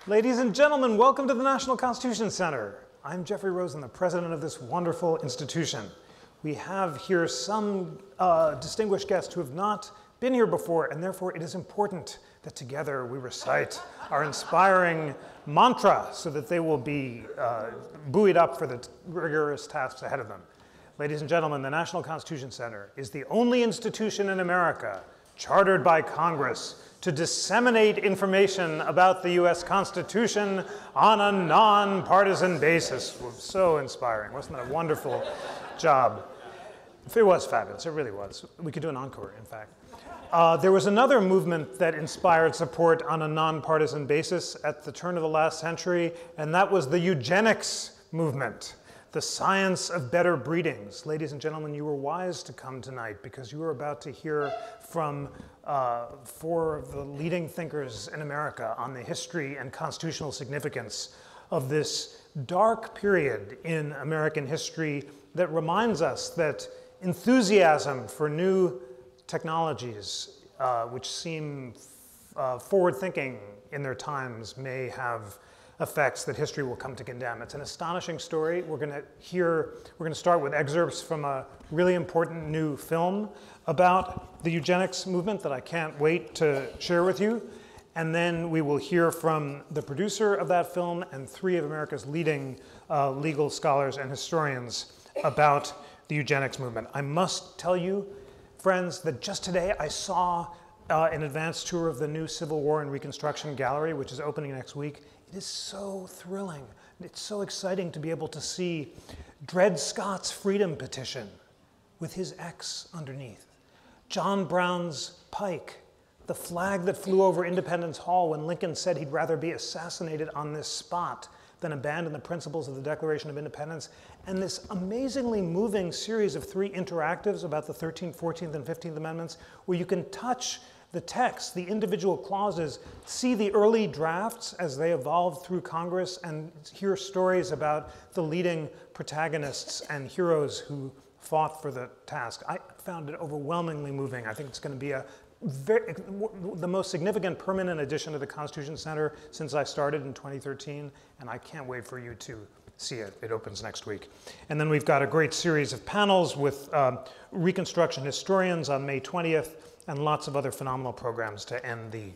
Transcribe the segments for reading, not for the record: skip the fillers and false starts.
Ladies and gentlemen, welcome to the National Constitution Center. I'm Jeffrey Rosen, the president of this wonderful institution. We have here some distinguished guests who have not been here before, and therefore it is important that together we recite our inspiring mantra so that they will be buoyed up for the rigorous tasks ahead of them. Ladies and gentlemen, the National Constitution Center is the only institution in America chartered by Congress to disseminate information about the US Constitution on a nonpartisan basis. It was so inspiring. Wasn't that a wonderful job? It was fabulous, it really was. We could do an encore, in fact. There was another movement that inspired support on a nonpartisan basis at the turn of the last century, and that was the eugenics movement, the science of better breedings. Ladies and gentlemen, you were wise to come tonight because you were about to hear from four of the leading thinkers in America on the history and constitutional significance of this dark period in American history that reminds us that enthusiasm for new technologies, which seem forward-thinking in their times, may have effects that history will come to condemn. It's an astonishing story. We're going to start with excerpts from a really important new film about the eugenics movement that I can't wait to share with you. And then we will hear from the producer of that film and three of America's leading legal scholars and historians about the eugenics movement. I must tell you, friends, that just today I saw an advanced tour of the new Civil War and Reconstruction Gallery, which is opening next week. It is so thrilling. It's so exciting to be able to see Dred Scott's freedom petition with his X underneath, John Brown's pike, the flag that flew over Independence Hall when Lincoln said he'd rather be assassinated on this spot than abandon the principles of the Declaration of Independence, and this amazingly moving series of three interactives about the 13th, 14th, and 15th Amendments, where you can touch the text, the individual clauses, see the early drafts as they evolved through Congress, and hear stories about the leading protagonists and heroes who fought for the task. I found it overwhelmingly moving. I think it's going to be the most significant permanent addition to the Constitution Center since I started in 2013, and I can't wait for you to see it. It opens next week. And then we've got a great series of panels with Reconstruction historians on May 20th, and lots of other phenomenal programs to end the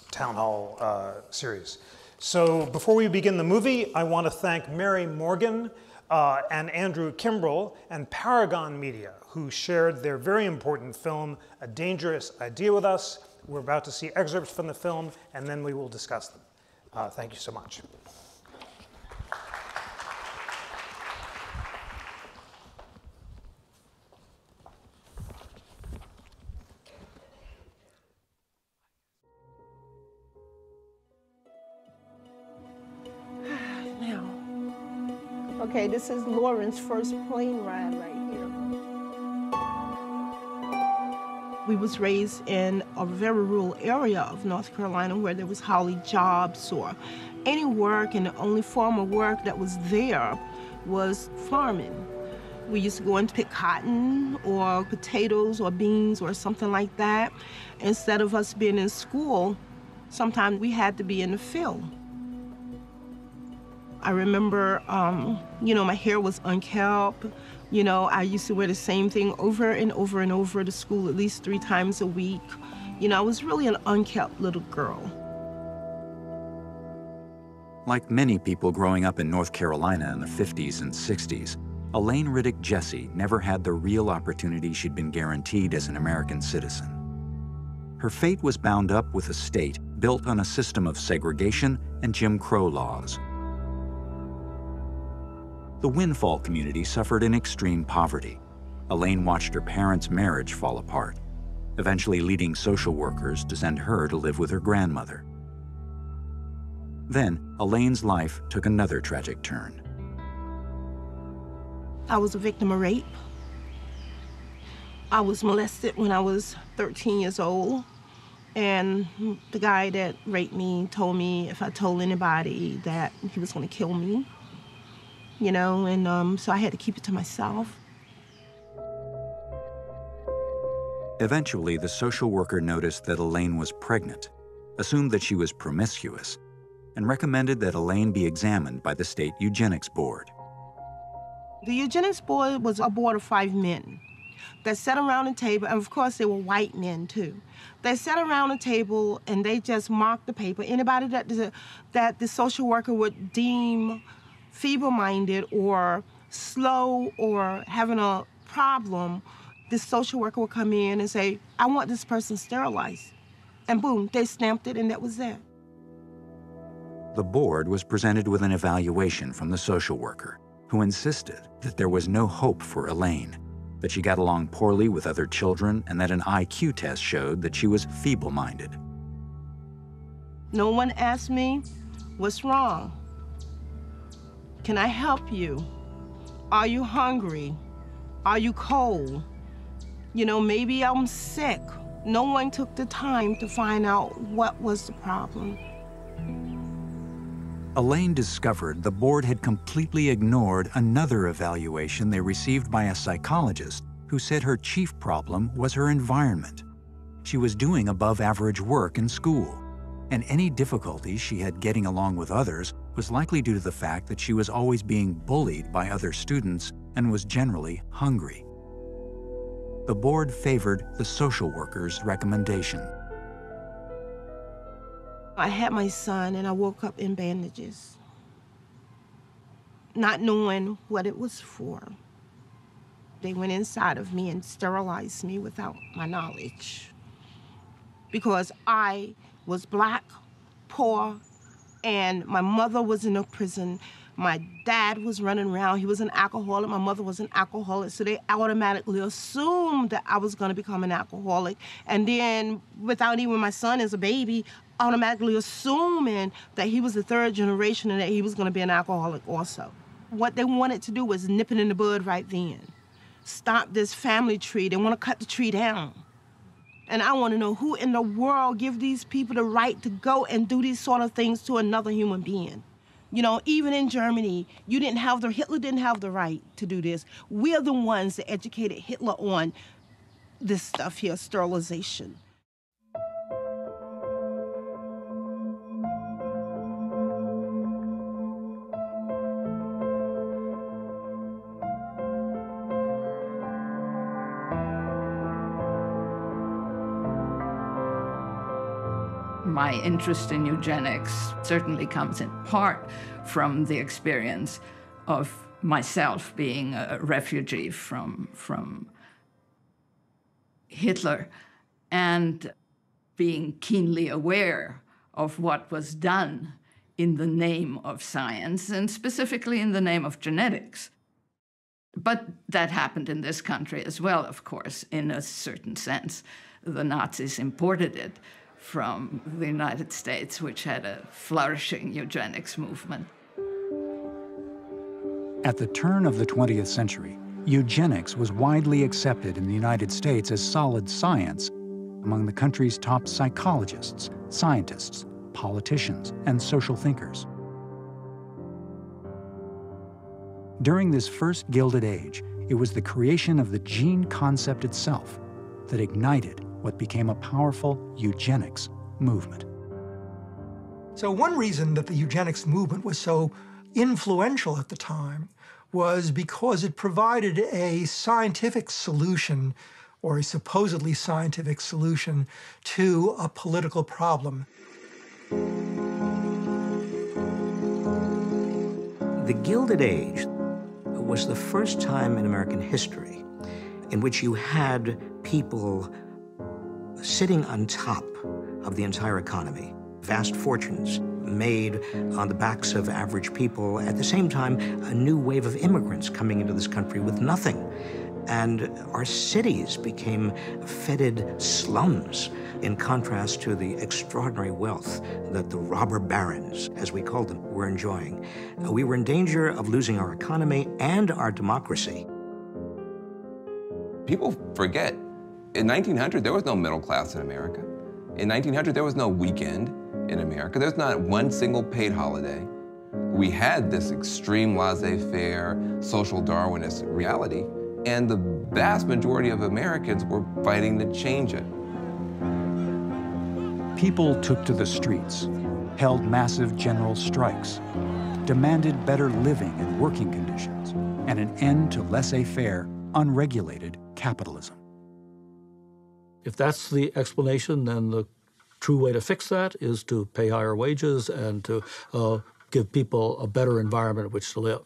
Town Hall series. So before we begin the movie, I want to thank Mary Morgan and Andrew Kimbrell and Paragon Media, who shared their very important film, A Dangerous Idea, with us. We're about to see excerpts from the film, and then we will discuss them. Thank you so much. Okay, this is Lauren's first plane ride right here. We was raised in a very rural area of North Carolina where there was hardly jobs or any work, and the only form of work that was there was farming. We used to go and pick cotton or potatoes or beans or something like that. Instead of us being in school, sometimes we had to be in the field. I remember, my hair was unkempt. I used to wear the same thing over and over and over to school at least 3 times a week. I was really an unkempt little girl. Like many people growing up in North Carolina in the 50s and 60s, Elaine Riddick Jesse never had the real opportunity she'd been guaranteed as an American citizen. Her fate was bound up with a state built on a system of segregation and Jim Crow laws. The Windfall community suffered in extreme poverty. Elaine watched her parents' marriage fall apart, eventually leading social workers to send her to live with her grandmother. Then, Elaine's life took another tragic turn. I was a victim of rape. I was molested when I was 13 years old. And the guy that raped me told me if I told anybody that he was going to kill me. So I had to keep it to myself. Eventually, the social worker noticed that Elaine was pregnant, assumed that she was promiscuous, and recommended that Elaine be examined by the state eugenics board. The eugenics board was a board of 5 men that sat around a table, and of course they were white men too. They sat around a table and they just marked the paper. Anybody that the social worker would deem feeble-minded or slow or having a problem, this social worker would come in and say, I want this person sterilized. And boom, they stamped it and that was that. The board was presented with an evaluation from the social worker, who insisted that there was no hope for Elaine, that she got along poorly with other children, and that an IQ test showed that she was feeble-minded. No one asked me, what's wrong? Can I help you? Are you hungry? Are you cold? You know, maybe I'm sick. No one took the time to find out what was the problem. Elaine discovered the board had completely ignored another evaluation they received by a psychologist who said her chief problem was her environment. She was doing above-average work in school, and any difficulties she had getting along with others was likely due to the fact that she was always being bullied by other students and was generally hungry. The board favored the social worker's recommendation. I had my son and I woke up in bandages, not knowing what it was for. They went inside of me and sterilized me without my knowledge because I was Black, poor, and my mother was in a prison. My dad was running around. He was an alcoholic. My mother was an alcoholic. So they automatically assumed that I was going to become an alcoholic. And then, without even my son as a baby, automatically assuming that he was the third generation and that he was going to be an alcoholic also. What they wanted to do was nip it in the bud right then. Stop this family tree. They want to cut the tree down. And I want to know who in the world give these people the right to go and do these sort of things to another human being. You know, even in Germany, Hitler didn't have the right to do this. We're the ones that educated Hitler on this stuff here, sterilization. My interest in eugenics certainly comes in part from the experience of myself being a refugee from Hitler and being keenly aware of what was done in the name of science, and specifically in the name of genetics. But that happened in this country as well, of course, in a certain sense. The Nazis imported it from the United States, which had a flourishing eugenics movement. At the turn of the 20th century, eugenics was widely accepted in the United States as solid science among the country's top psychologists, scientists, politicians, and social thinkers. During this first Gilded Age, it was the creation of the gene concept itself that ignited what became a powerful eugenics movement. So one reason that the eugenics movement was so influential at the time was because it provided a scientific solution, or a supposedly scientific solution, to a political problem. The Gilded Age was the first time in American history in which you had people sitting on top of the entire economy, vast fortunes made on the backs of average people. At the same time, a new wave of immigrants coming into this country with nothing. And our cities became fetid slums in contrast to the extraordinary wealth that the robber barons, as we called them, were enjoying. We were in danger of losing our economy and our democracy. People forget, in 1900, there was no middle class in America. In 1900, there was no weekend in America. There's not one single paid holiday. We had this extreme laissez-faire, social Darwinist reality, and the vast majority of Americans were fighting to change it. People took to the streets, held massive general strikes, demanded better living and working conditions, and an end to laissez-faire, unregulated capitalism. If that's the explanation, then the true way to fix that is to pay higher wages and to give people a better environment in which to live.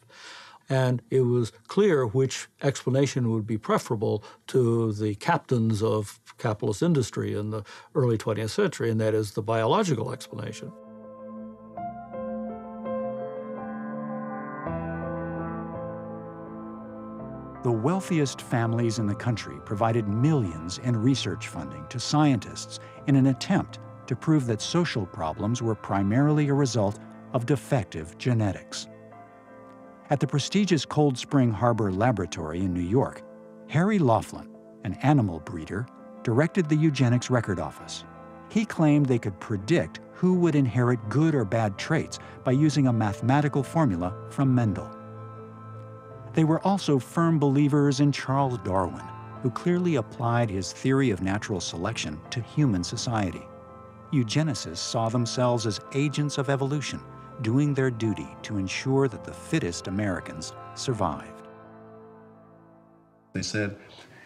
And it was clear which explanation would be preferable to the captains of capitalist industry in the early 20th century, and that is the biological explanation. The wealthiest families in the country provided millions in research funding to scientists in an attempt to prove that social problems were primarily a result of defective genetics. At the prestigious Cold Spring Harbor Laboratory in New York, Harry Laughlin, an animal breeder, directed the eugenics record office. He claimed they could predict who would inherit good or bad traits by using a mathematical formula from Mendel. They were also firm believers in Charles Darwin, who clearly applied his theory of natural selection to human society. Eugenicists saw themselves as agents of evolution, doing their duty to ensure that the fittest Americans survived. They said,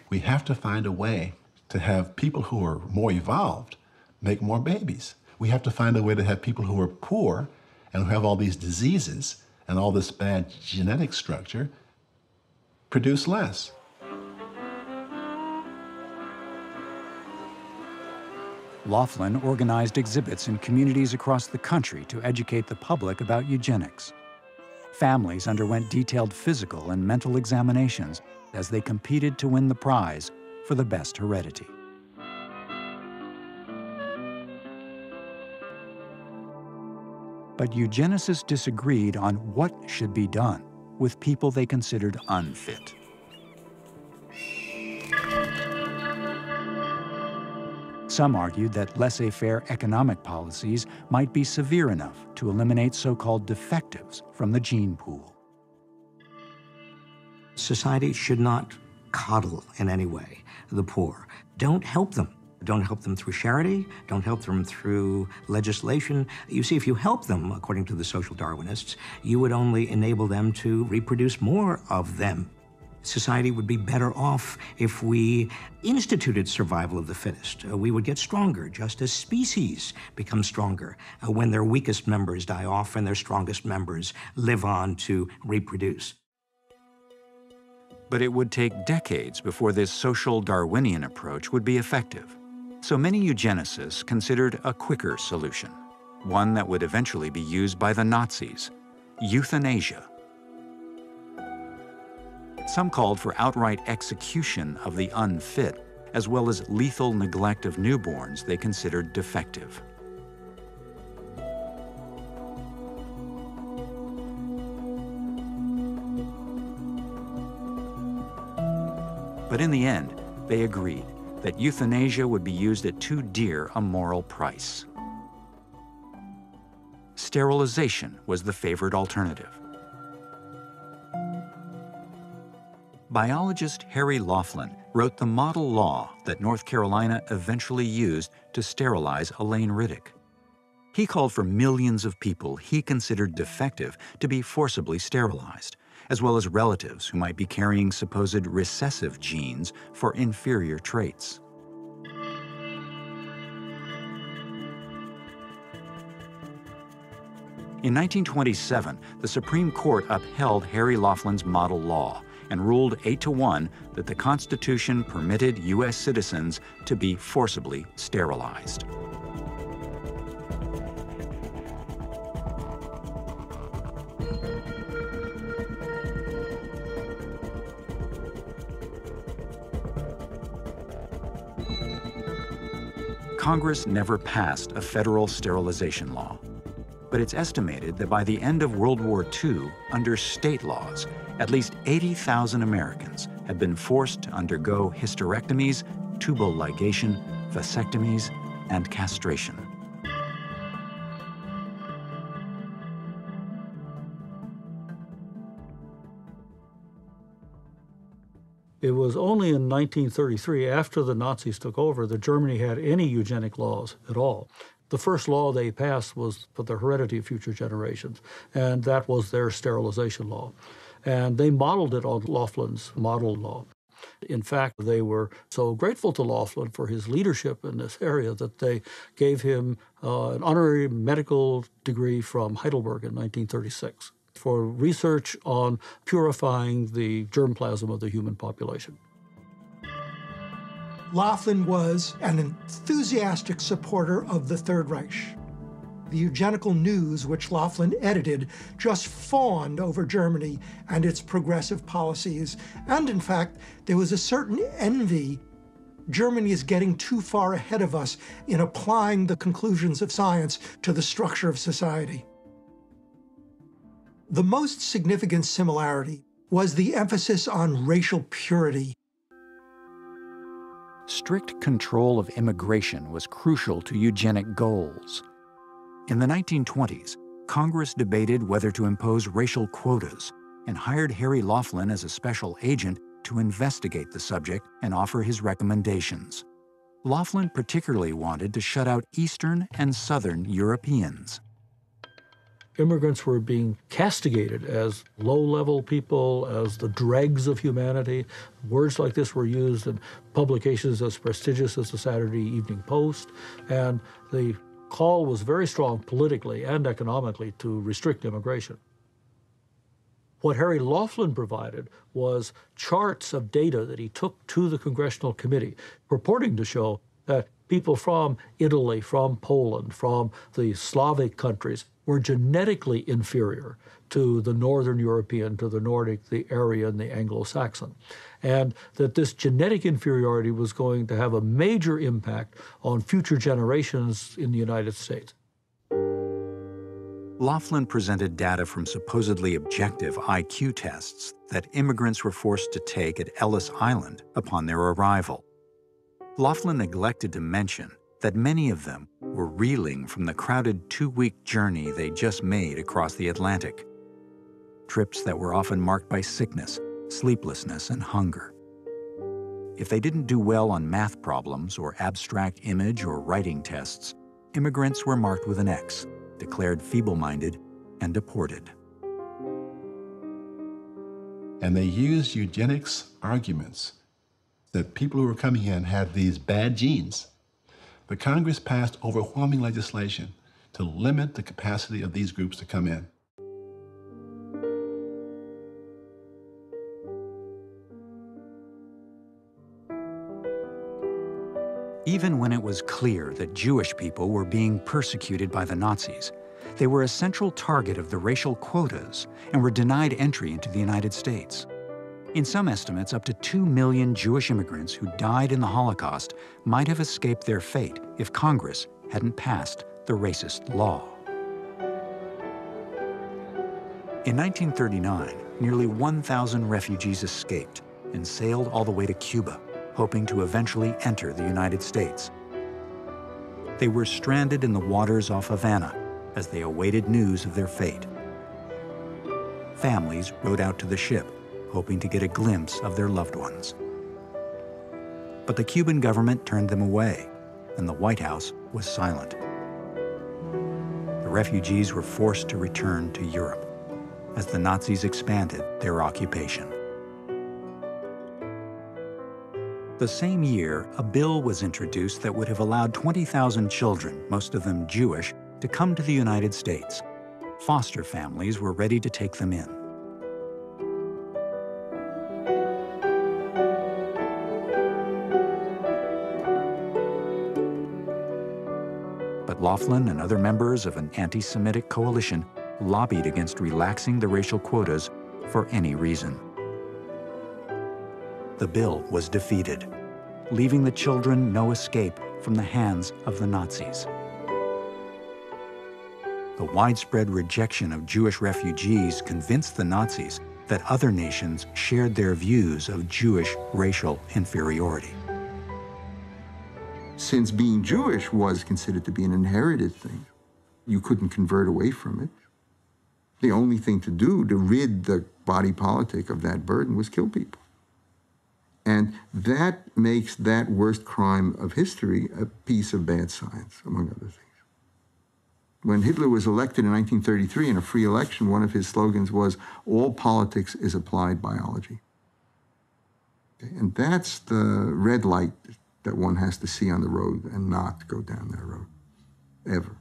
we have to find a way to have people who are more evolved make more babies. We have to find a way to have people who are poor and who have all these diseases and all this bad genetic structure produce less. Laughlin organized exhibits in communities across the country to educate the public about eugenics. Families underwent detailed physical and mental examinations as they competed to win the prize for the best heredity. But eugenicists disagreed on what should be done with people they considered unfit. Some argued that laissez-faire economic policies might be severe enough to eliminate so-called defectives from the gene pool. Society should not coddle in any way the poor. Don't help them. Don't help them through charity. Don't help them through legislation. You see, if you help them, according to the social Darwinists, you would only enable them to reproduce more of them. Society would be better off if we instituted survival of the fittest. We would get stronger, just as species become stronger when their weakest members die off and their strongest members live on to reproduce. But it would take decades before this social Darwinian approach would be effective. So many eugenicists considered a quicker solution, one that would eventually be used by the Nazis: euthanasia. Some called for outright execution of the unfit, as well as lethal neglect of newborns they considered defective. But in the end, they agreed that euthanasia would be used at too dear a moral price. Sterilization was the favored alternative. Biologist Harry Laughlin wrote the model law that North Carolina eventually used to sterilize Elaine Riddick. He called for millions of people he considered defective to be forcibly sterilized, as well as relatives who might be carrying supposed recessive genes for inferior traits. In 1927, the Supreme Court upheld Harry Laughlin's model law and ruled 8-1 that the Constitution permitted U.S. citizens to be forcibly sterilized. Congress never passed a federal sterilization law, but it's estimated that by the end of World War II, under state laws, at least 80,000 Americans had been forced to undergo hysterectomies, tubal ligation, vasectomies, and castration. It was only in 1933, after the Nazis took over, that Germany had any eugenic laws at all. The first law they passed was for the heredity of future generations, and that was their sterilization law. And they modeled it on Laughlin's model law. In fact, they were so grateful to Laughlin for his leadership in this area that they gave him an honorary medical degree from Heidelberg in 1936 for research on purifying the germplasm of the human population. Laughlin was an enthusiastic supporter of the Third Reich. The Eugenical News, which Laughlin edited, just fawned over Germany and its progressive policies. And in fact, there was a certain envy. Germany is getting too far ahead of us in applying the conclusions of science to the structure of society. The most significant similarity was the emphasis on racial purity. Strict control of immigration was crucial to eugenic goals. In the 1920s, Congress debated whether to impose racial quotas and hired Harry Laughlin as a special agent to investigate the subject and offer his recommendations. Laughlin particularly wanted to shut out Eastern and Southern Europeans. Immigrants were being castigated as low-level people, as the dregs of humanity. Words like this were used in publications as prestigious as the Saturday Evening Post, and the call was very strong politically and economically to restrict immigration. What Harry Laughlin provided was charts of data that he took to the Congressional Committee, purporting to show that people from Italy, from Poland, from the Slavic countries were genetically inferior to the Northern European, to the Nordic, the Aryan, the Anglo-Saxon, and that this genetic inferiority was going to have a major impact on future generations in the United States. Laughlin presented data from supposedly objective IQ tests that immigrants were forced to take at Ellis Island upon their arrival. Laughlin neglected to mention that many of them were reeling from the crowded 2-week journey they just made across the Atlantic. Trips that were often marked by sickness, sleeplessness, and hunger. If they didn't do well on math problems or abstract image or writing tests, immigrants were marked with an X, declared feeble-minded, and deported. And they used eugenics arguments that people who were coming in had these bad genes. The Congress passed overwhelming legislation to limit the capacity of these groups to come in. Even when it was clear that Jewish people were being persecuted by the Nazis, they were a central target of the racial quotas and were denied entry into the United States. In some estimates, up to 2 million Jewish immigrants who died in the Holocaust might have escaped their fate if Congress hadn't passed the racist law. In 1939, nearly 1,000 refugees escaped and sailed all the way to Cuba, hoping to eventually enter the United States. They were stranded in the waters off Havana as they awaited news of their fate. Families rowed out to the ship, hoping to get a glimpse of their loved ones. But the Cuban government turned them away, and the White House was silent. The refugees were forced to return to Europe as the Nazis expanded their occupation. The same year, a bill was introduced that would have allowed 20,000 children, most of them Jewish, to come to the United States. Foster families were ready to take them in. But Laughlin and other members of an anti-Semitic coalition lobbied against relaxing the racial quotas for any reason. The bill was defeated, leaving the children no escape from the hands of the Nazis. The widespread rejection of Jewish refugees convinced the Nazis that other nations shared their views of Jewish racial inferiority. Since being Jewish was considered to be an inherited thing, you couldn't convert away from it. The only thing to do to rid the body politic of that burden was kill people. And that makes that worst crime of history a piece of bad science, among other things. When Hitler was elected in 1933 in a free election, one of his slogans was, "All politics is applied biology." Okay? And that's the red light that one has to see on the road and not go down that road, ever.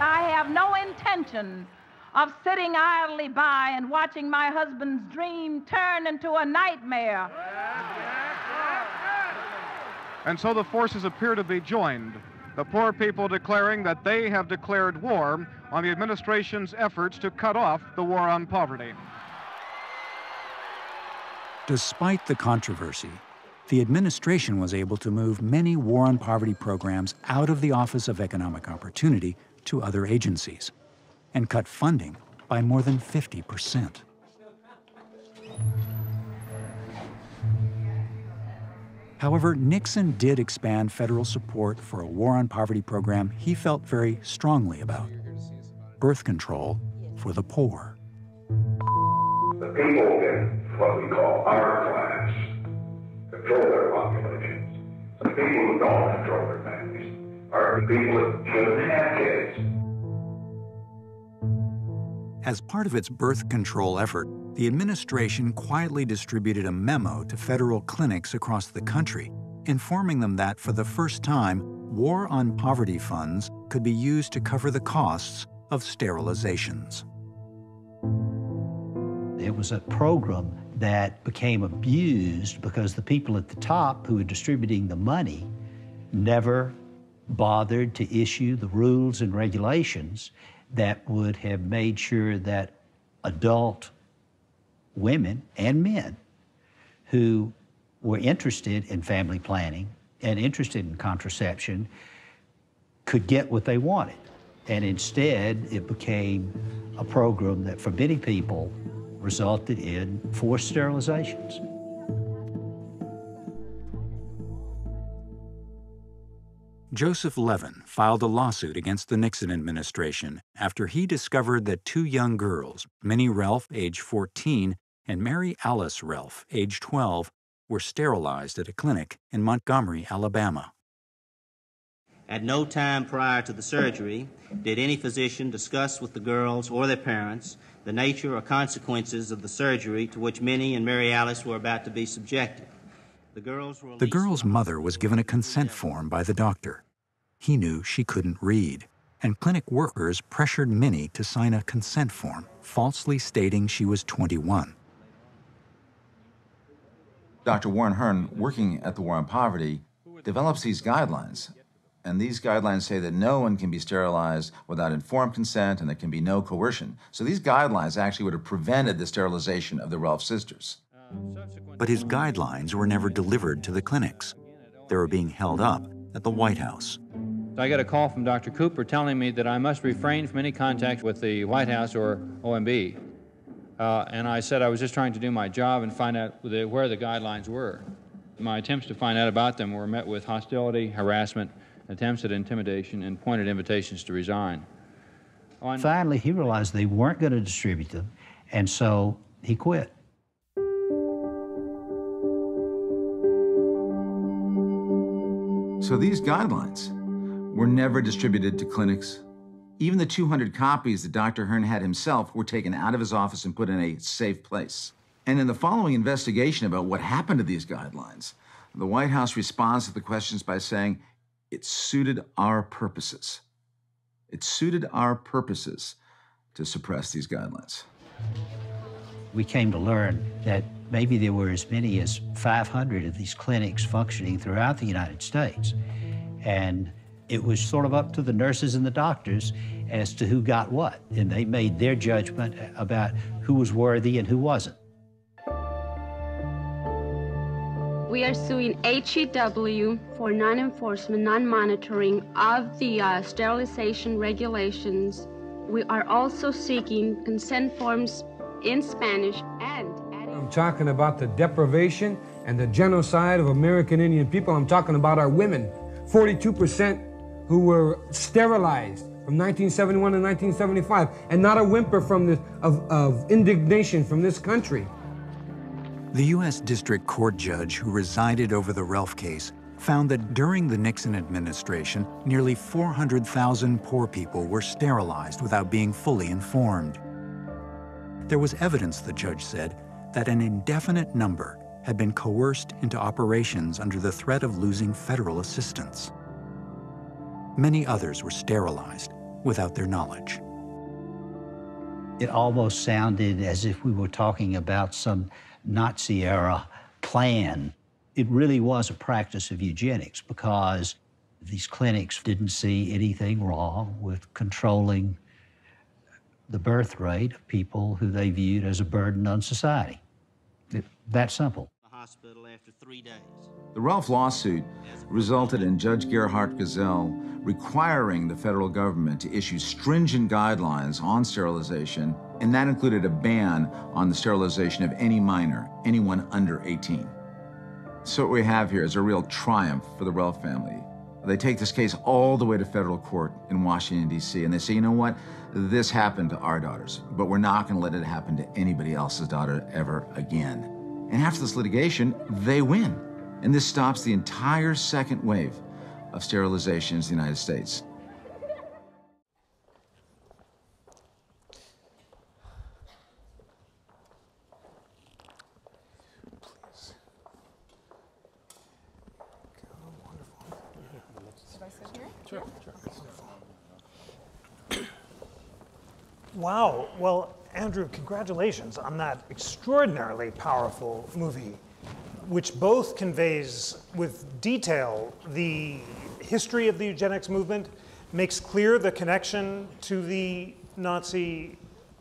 I have no intention of sitting idly by and watching my husband's dream turn into a nightmare. And so the forces appear to be joined, the poor people declaring that they have declared war on the administration's efforts to cut off the war on poverty. Despite the controversy, the administration was able to move many war on poverty programs out of the Office of Economic Opportunity to other agencies, and cut funding by more than 50%. However, Nixon did expand federal support for a war on poverty program he felt very strongly about: birth control for the poor. The people in what we call our class control their populations. The people who don't control their families are the people that shouldn't have kids. As part of its birth control effort, the administration quietly distributed a memo to federal clinics across the country, informing them that for the first time, war on poverty funds could be used to cover the costs of sterilizations. It was a program that became abused because the people at the top who were distributing the money never bothered to issue the rules and regulations that would have made sure that adult women and men who were interested in family planning and interested in contraception could get what they wanted. And instead, it became a program that for many people resulted in forced sterilizations. Joseph Levin filed a lawsuit against the Nixon administration after he discovered that two young girls, Minnie Relf, age 14, and Mary Alice Relf, age 12, were sterilized at a clinic in Montgomery, Alabama. At no time prior to the surgery did any physician discuss with the girls or their parents the nature or consequences of the surgery to which Minnie and Mary Alice were about to be subjected. The girl's mother was given a consent form by the doctor. He knew she couldn't read, and clinic workers pressured Minnie to sign a consent form, falsely stating she was 21. Dr. Warren Hearn, working at the War on Poverty, develops these guidelines. And these guidelines say that no one can be sterilized without informed consent and there can be no coercion. So these guidelines actually would have prevented the sterilization of the Relf sisters. But his guidelines were never delivered to the clinics. They were being held up at the White House. I got a call from Dr. Cooper telling me that I must refrain from any contact with the White House or OMB. And I said I was just trying to do my job and find out where the guidelines were. My attempts to find out about them were met with hostility, harassment, attempts at intimidation, and pointed invitations to resign. Finally, he realized they weren't going to distribute them, and so he quit. So these guidelines were never distributed to clinics. Even the 200 copies that Dr. Hearn had himself were taken out of his office and put in a safe place. And in the following investigation about what happened to these guidelines, the White House responds to the questions by saying, it suited our purposes. It suited our purposes to suppress these guidelines. We came to learn that maybe there were as many as 500 of these clinics functioning throughout the United States. And it was sort of up to the nurses and the doctors as to who got what. And they made their judgment about who was worthy and who wasn't. We are suing HEW for non-enforcement, non-monitoring of the sterilization regulations We are also seeking consent forms in Spanish and I'm talking about the deprivation and the genocide of American Indian people. I'm talking about our women. 42% who were sterilized from 1971 to 1975, and not a whimper from this, of indignation from this country. The U.S. District Court judge who resided over the Relf case found that during the Nixon administration, nearly 400,000 poor people were sterilized without being fully informed. There was evidence, the judge said, that an indefinite number had been coerced into operations under the threat of losing federal assistance. Many others were sterilized without their knowledge. It almost sounded as if we were talking about some Nazi-era plan. It really was a practice of eugenics because these clinics didn't see anything wrong with controlling the birth rate of people who they viewed as a burden on society. That simple. The hospital after 3 days. The Relf lawsuit resulted in Judge Gerhard Gesell requiring the federal government to issue stringent guidelines on sterilization, and that included a ban on the sterilization of any minor, anyone under 18. So what we have here is a real triumph for the Relf family. They take this case all the way to federal court in Washington, D.C., and they say, you know what? This happened to our daughters, but we're not going to let it happen to anybody else's daughter ever again. And after this litigation, they win. And this stops the entire second wave of sterilizations in the United States. Wow. Well, Andrew, congratulations on that extraordinarily powerful movie, which both conveys with detail the history of the eugenics movement, makes clear the connection to the Nazi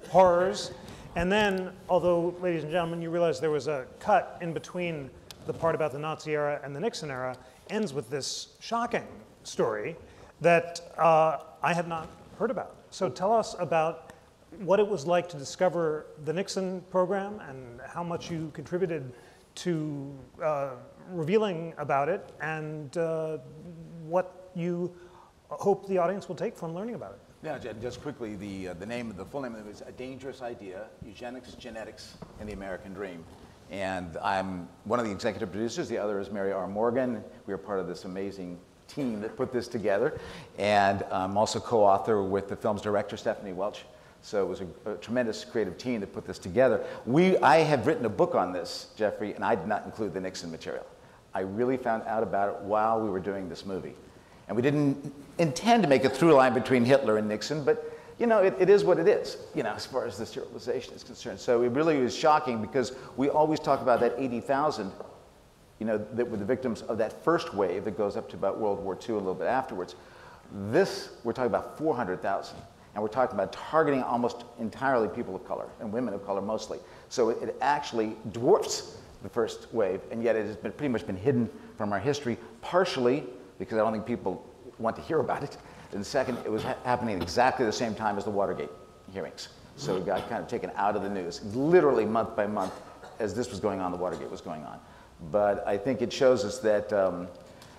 horrors, and then, although, ladies and gentlemen, you realize there was a cut in between the part about the Nazi era and the Nixon era, ends with this shocking story that I had not heard about. So tell us about what it was like to discover the Nixon program and how much you contributed to revealing about it, and what you hope the audience will take from learning about it. Yeah, just quickly, the full name of it is A Dangerous Idea, Eugenics, Genetics, and the American Dream. And I'm one of the executive producers. The other is Mary R. Morgan. We are part of this amazing team that put this together. And I'm also co-author with the film's director, Stephanie Welch. So it was a tremendous creative team that put this together. I have written a book on this, Jeffrey, and I did not include the Nixon material. I really found out about it while we were doing this movie. And we didn't intend to make a through line between Hitler and Nixon, but you know, it is what it is, you know, as far as the sterilization is concerned. So it really was shocking because we always talk about that 80,000, you know, that were the victims of that first wave that goes up to about World War II a little bit afterwards. This, we're talking about 400,000. And we're talking about targeting almost entirely people of color, and women of color mostly. So it actually dwarfs the first wave, and yet it has been pretty much been hidden from our history, partially because I don't think people want to hear about it. And second, it was happening at exactly the same time as the Watergate hearings. So it got kind of taken out of the news, literally month by month, as this was going on, the Watergate was going on. But I think it shows us that,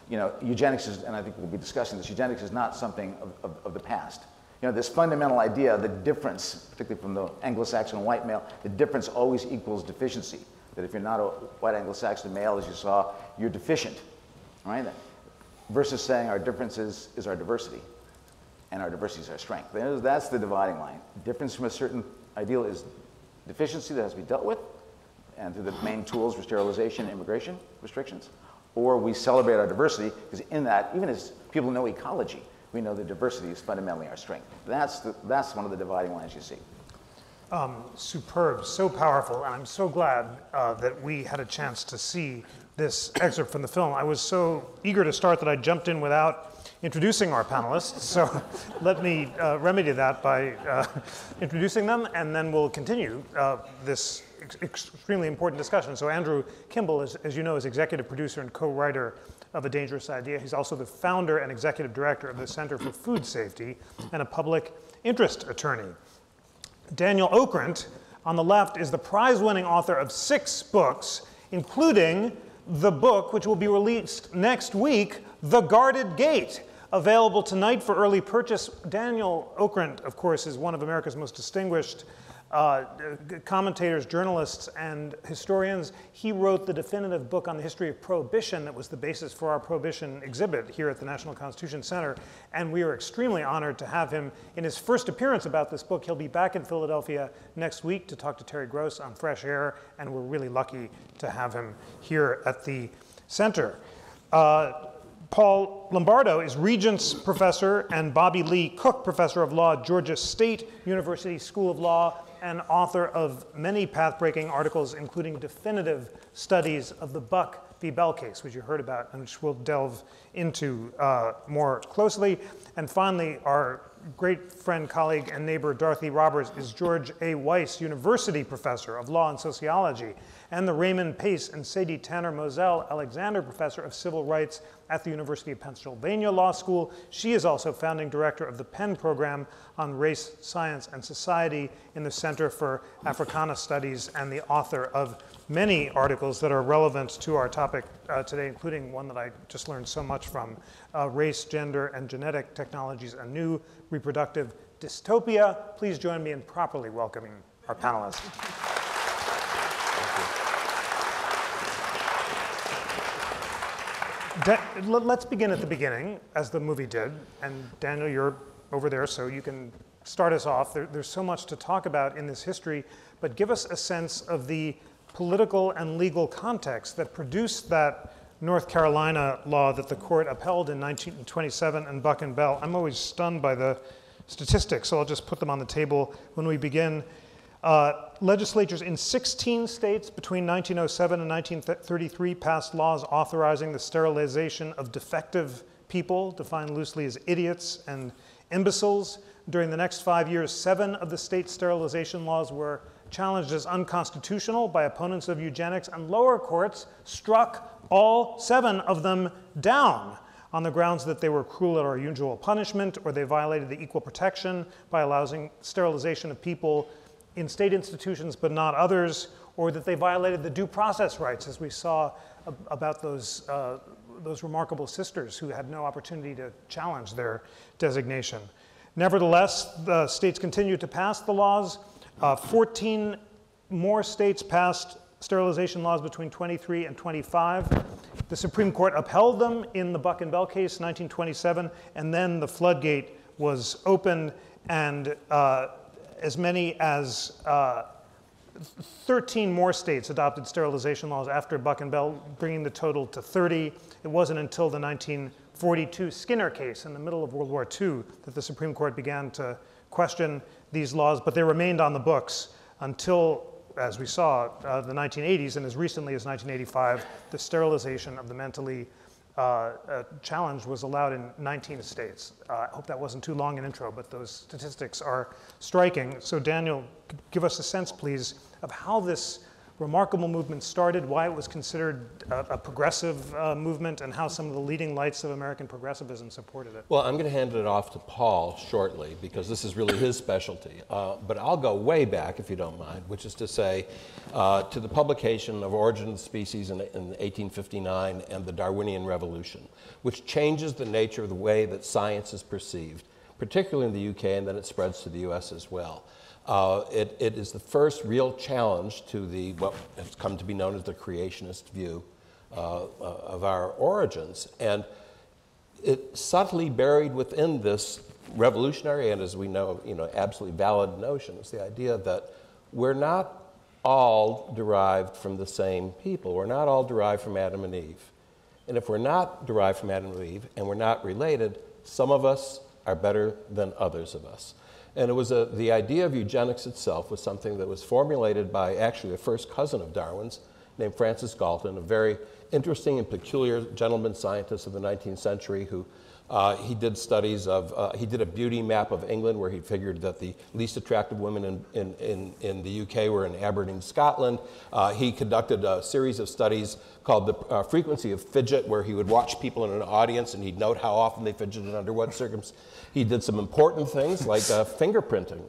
you know, eugenics is, and I think we'll be discussing this, eugenics is not something of the past. You know, this fundamental idea, the difference, particularly from the Anglo-Saxon white male, the difference always equals deficiency. That if you're not a white Anglo-Saxon male, as you saw, you're deficient, right? Versus saying our difference is our diversity, and our diversity is our strength. That's the dividing line. Difference from a certain ideal is deficiency that has to be dealt with, and through the main tools for sterilization and immigration restrictions, or we celebrate our diversity, because in that, even as people know ecology, we know that diversity is fundamentally our strength. That's one of the dividing lines you see. Superb, so powerful, and I'm so glad that we had a chance to see this excerpt from the film. I was so eager to start that I jumped in without introducing our panelists, so let me remedy that by introducing them, and then we'll continue this extremely important discussion. So Andrew Kimball, as you know, is executive producer and co-writer of A Dangerous Idea. He's also the founder and executive director of the Center for Food Safety and a public interest attorney. Daniel Okrent, on the left, is the prize-winning author of 6 books, including the book, which will be released next week, The Guarded Gate, available tonight for early purchase. Daniel Okrent, of course, is one of America's most distinguished commentators, journalists, and historians. He wrote the definitive book on the history of Prohibition that was the basis for our Prohibition exhibit here at the National Constitution Center, and we are extremely honored to have him in his first appearance about this book. He'll be back in Philadelphia next week to talk to Terry Gross on Fresh Air, and we're really lucky to have him here at the center. Paul Lombardo is Regents Professor and Bobby Lee Cook Professor of Law at Georgia State University School of Law and author of many path-breaking articles, including definitive studies of the Buck v. Bell case, which you heard about and which we'll delve into more closely. And finally, our great friend, colleague, and neighbor Dorothy Roberts is George A. Weiss University Professor of Law and Sociology and the Raymond Pace and Sadie Tanner Moselle Alexander Professor of Civil Rights at the University of Pennsylvania Law School. She is also founding director of the Penn Program on Race, Science, and Society in the Center for Africana Studies and the author of many articles that are relevant to our topic today, including one that I just learned so much from, Race, Gender, and Genetic Technologies, a New Reproductive Dystopia. Please join me in properly welcoming our panelists. Let's begin at the beginning, as the movie did. And Daniel, you're over there, so you can start us off. There's so much to talk about in this history, but give us a sense of the political and legal context that produced that North Carolina law that the court upheld in 1927 and Buck and Bell. I'm always stunned by the statistics, so I'll just put them on the table when we begin. Legislatures in 16 states between 1907 and 1933 passed laws authorizing the sterilization of defective people, defined loosely as idiots and imbeciles. During the next 5 years, 7 of the state sterilization laws were challenged as unconstitutional by opponents of eugenics, and lower courts struck all 7 of them down on the grounds that they were cruel or unusual punishment, or they violated the equal protection by allowing sterilization of people in state institutions but not others, or that they violated the due process rights, as we saw about those remarkable sisters who had no opportunity to challenge their designation. Nevertheless, the states continued to pass the laws. 14 more states passed sterilization laws between 23 and 25. The Supreme Court upheld them in the Buck and Bell case, 1927, and then the floodgate was opened, and as many as 13 more states adopted sterilization laws after Buck and Bell, bringing the total to 30. It wasn't until the 1942 Skinner case in the middle of World War II that the Supreme Court began to question these laws, but they remained on the books until, as we saw, the 1980s, and as recently as 1985, the sterilization of the mentally challenge was allowed in 19 states. I hope that wasn't too long an intro, but those statistics are striking. So Daniel, give us a sense, please, of how this remarkable movement started, why it was considered a progressive movement, and how some of the leading lights of American progressivism supported it. Well, I'm going to hand it off to Paul shortly, because this is really his specialty. But I'll go way back, if you don't mind, which is to say, to the publication of Origin of the Species in 1859 and the Darwinian Revolution, which changes the nature of the way that science is perceived, particularly in the UK, and then it spreads to the US as well. It is the first real challenge to what has come to be known as the creationist view of our origins. And it subtly buried within this revolutionary and, as we know, absolutely valid notion is the idea that we're not all derived from the same people. We're not all derived from Adam and Eve. And if we're not derived from Adam and Eve and we're not related, some of us are better than others of us. And it was the idea of eugenics itself was something that was formulated by actually a first cousin of Darwin's named Francis Galton, a very interesting and peculiar gentleman scientist of the 19th century who He did studies of, he did a beauty map of England where he figured that the least attractive women in the UK were in Aberdeen, Scotland. He conducted a series of studies called the frequency of fidget, where he would watch people in an audience and he'd note how often they fidgeted and under what circumstances. He did some important things like fingerprinting,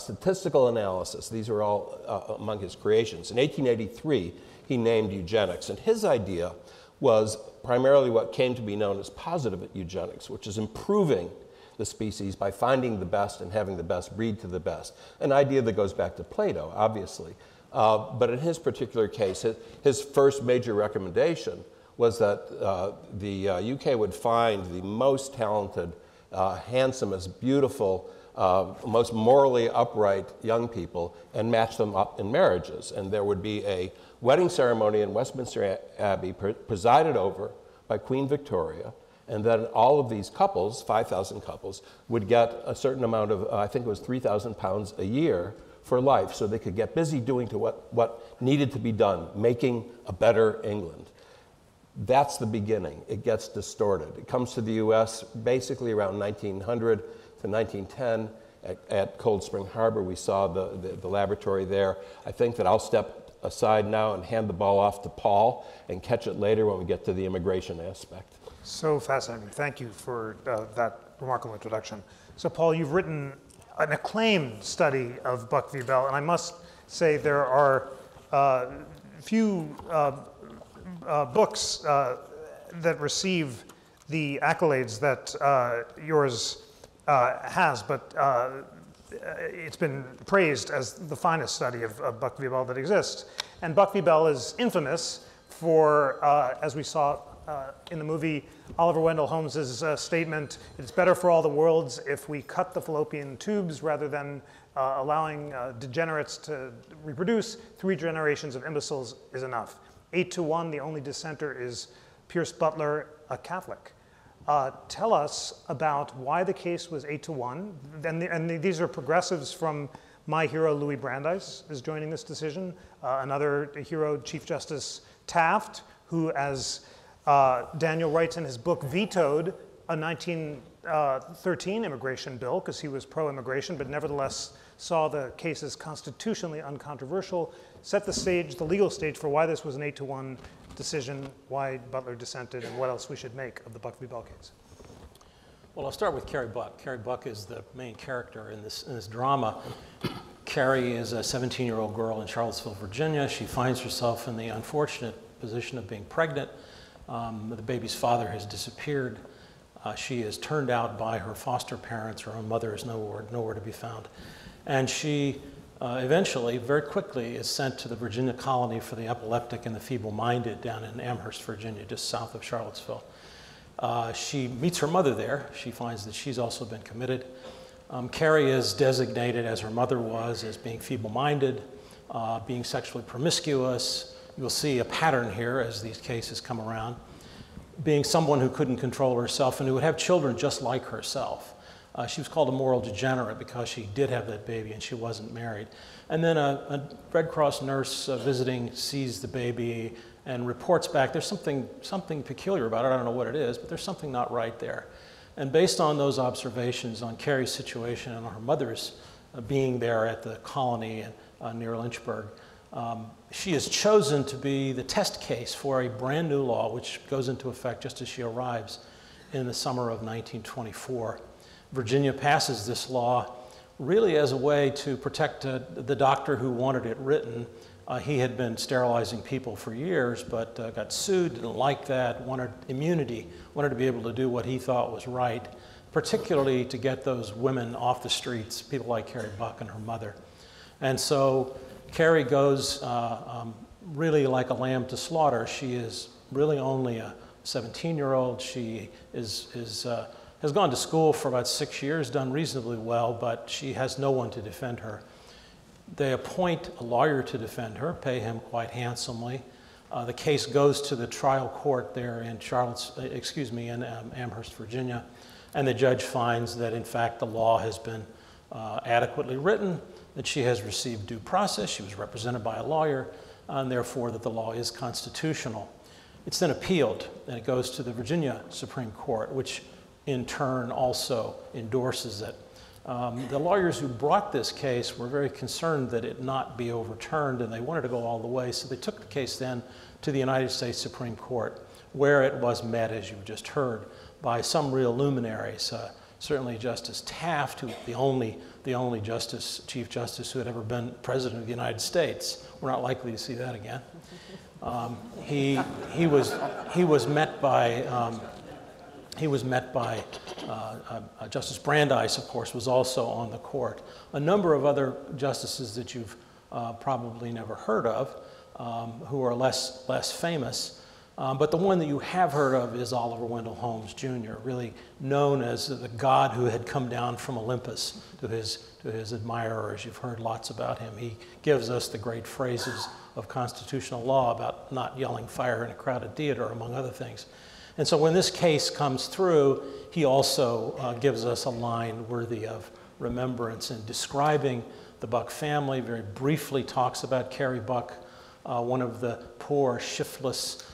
statistical analysis. These are all among his creations. In 1883, he named eugenics, and his idea was primarily what came to be known as positive eugenics, which is improving the species by finding the best and having the best breed to the best. An idea that goes back to Plato, obviously. But in his particular case, his first major recommendation was that the UK would find the most talented, handsomest, beautiful, most morally upright young people and match them up in marriages. And there would be a wedding ceremony in Westminster Abbey presided over by Queen Victoria, and then all of these couples, 5,000 couples, would get a certain amount of, I think it was £3,000 a year for life, so they could get busy doing to what needed to be done, making a better England. That's the beginning. It gets distorted. It comes to the US basically around 1900 to 1910 at Cold Spring Harbor. We saw the laboratory there. I think that I'll step aside now and hand the ball off to Paul and catch it later when we get to the immigration aspect. So fascinating. Thank you for that remarkable introduction. So Paul, you've written an acclaimed study of Buck v. Bell, and I must say there are few books that receive the accolades that yours has, but it's been praised as the finest study of Buck v. Bell that exists. And Buck v. Bell is infamous for, as we saw in the movie, Oliver Wendell Holmes's statement, "It's better for all the worlds if we cut the fallopian tubes rather than allowing degenerates to reproduce. 3 generations of imbeciles is enough." 8-1, the only dissenter is Pierce Butler, a Catholic. Tell us about why the case was 8-1. And these are progressives from my hero, Louis Brandeis, is joining this decision. Another hero, Chief Justice Taft, who, as Daniel writes in his book, vetoed a 1913 immigration bill because he was pro-immigration, but nevertheless saw the case as constitutionally uncontroversial, set the stage, the legal stage for why this was an 8-1 decision, why Butler dissented, and what else we should make of the Buck v. Bell case. Well, I'll start with Carrie Buck. Carrie Buck is the main character in this drama. Carrie is a 17-year-old girl in Charlottesville, Virginia. She finds herself in the unfortunate position of being pregnant. The baby's father has disappeared. She is turned out by her foster parents. Her own mother is nowhere to be found. And she eventually, very quickly, is sent to the Virginia colony for the epileptic and the feeble-minded down in Amherst, Virginia, just south of Charlottesville. She meets her mother there. She finds that she's also been committed. Carrie is designated, as her mother was, as being feeble-minded, being sexually promiscuous. You'll see a pattern here as these cases come around. Being someone who couldn't control herself and who would have children just like herself. She was called a moral degenerate because she did have that baby and she wasn't married. And then a Red Cross nurse visiting sees the baby and reports back, there's something peculiar about it. I don't know what it is, but there's something not right there. And based on those observations on Carrie's situation and her mother's being there at the colony near Lynchburg, she is chosen to be the test case for a brand new law which goes into effect just as she arrives in the summer of 1924. Virginia passes this law really as a way to protect the doctor who wanted it written. He had been sterilizing people for years, but got sued, didn't like that, wanted immunity, wanted to be able to do what he thought was right, particularly to get those women off the streets, people like Carrie Buck and her mother. And so Carrie goes really like a lamb to slaughter. She is really only a 17-year-old. She has gone to school for about 6 years, done reasonably well, but she has no one to defend her. They appoint a lawyer to defend her, pay him quite handsomely. The case goes to the trial court there in Amherst, Virginia, and the judge finds that in fact the law has been adequately written, that she has received due process, she was represented by a lawyer, and therefore that the law is constitutional. It's then appealed, and it goes to the Virginia Supreme Court, which in turn also endorses it. The lawyers who brought this case were very concerned that it not be overturned, and they wanted to go all the way, so they took the case then to the United States Supreme Court, where it was met, as you've just heard, by some real luminaries. Certainly Justice Taft, who the only Chief Justice who had ever been President of the United States. We're not likely to see that again. He was met by Justice Brandeis, of course, was also on the court. A number of other justices that you've probably never heard of, who are less famous. But the one that you have heard of is Oliver Wendell Holmes, Jr., really known as the god who had come down from Olympus to his admirers. You've heard lots about him. He gives us the great phrases of constitutional law about not yelling fire in a crowded theater, among other things. And so when this case comes through, he also gives us a line worthy of remembrance in describing the Buck family, very briefly talks about Carrie Buck, one of the poor, shiftless,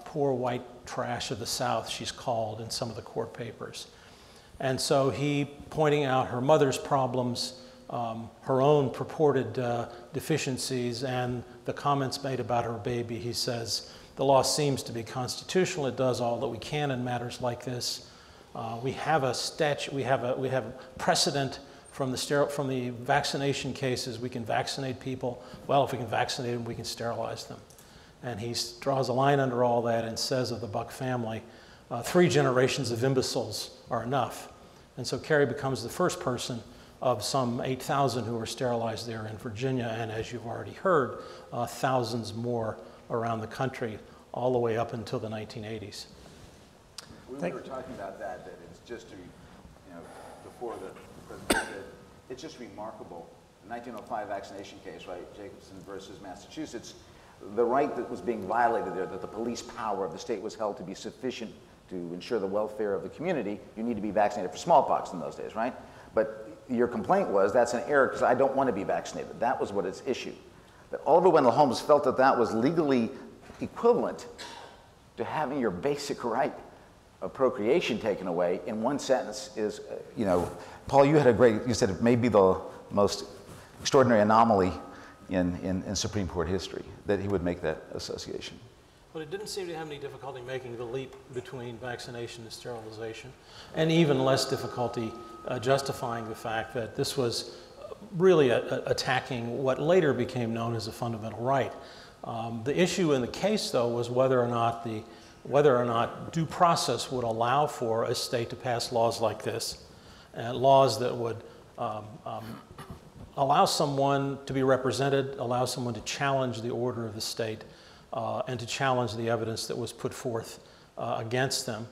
poor white trash of the South, she's called in some of the court papers. And so he, pointing out her mother's problems, her own purported deficiencies, and the comments made about her baby, he says, the law seems to be constitutional. It does all that we can in matters like this. We have a statute, we have a precedent from the vaccination cases. We can vaccinate people. Well, if we can vaccinate them, we can sterilize them. And he draws a line under all that and says of the Buck family, 3 generations of imbeciles are enough. And so Carrie becomes the first person of some 8,000 who were sterilized there in Virginia, and as you've already heard, thousands more around the country, all the way up until the 1980s. We were talking about that it's just, before the president, it's just remarkable. The 1905 vaccination case, right, Jacobson versus Massachusetts, the right that was being violated there, that the police power of the state was held to be sufficient to ensure the welfare of the community, you need to be vaccinated for smallpox in those days, right? But your complaint was, that's an error because I don't want to be vaccinated. That was what its issue. But Oliver Wendell Holmes felt that that was legally equivalent to having your basic right of procreation taken away in one sentence is, Paul, you said it may be the most extraordinary anomaly in Supreme Court history, that he would make that association. But it didn't seem to have any difficulty making the leap between vaccination and sterilization, and even less difficulty justifying the fact that this was really attacking what later became known as a fundamental right. The issue in the case, though, was whether or not due process would allow for a state to pass laws like this, laws that would allow someone to be represented, allow someone to challenge the order of the state, and to challenge the evidence that was put forth against them.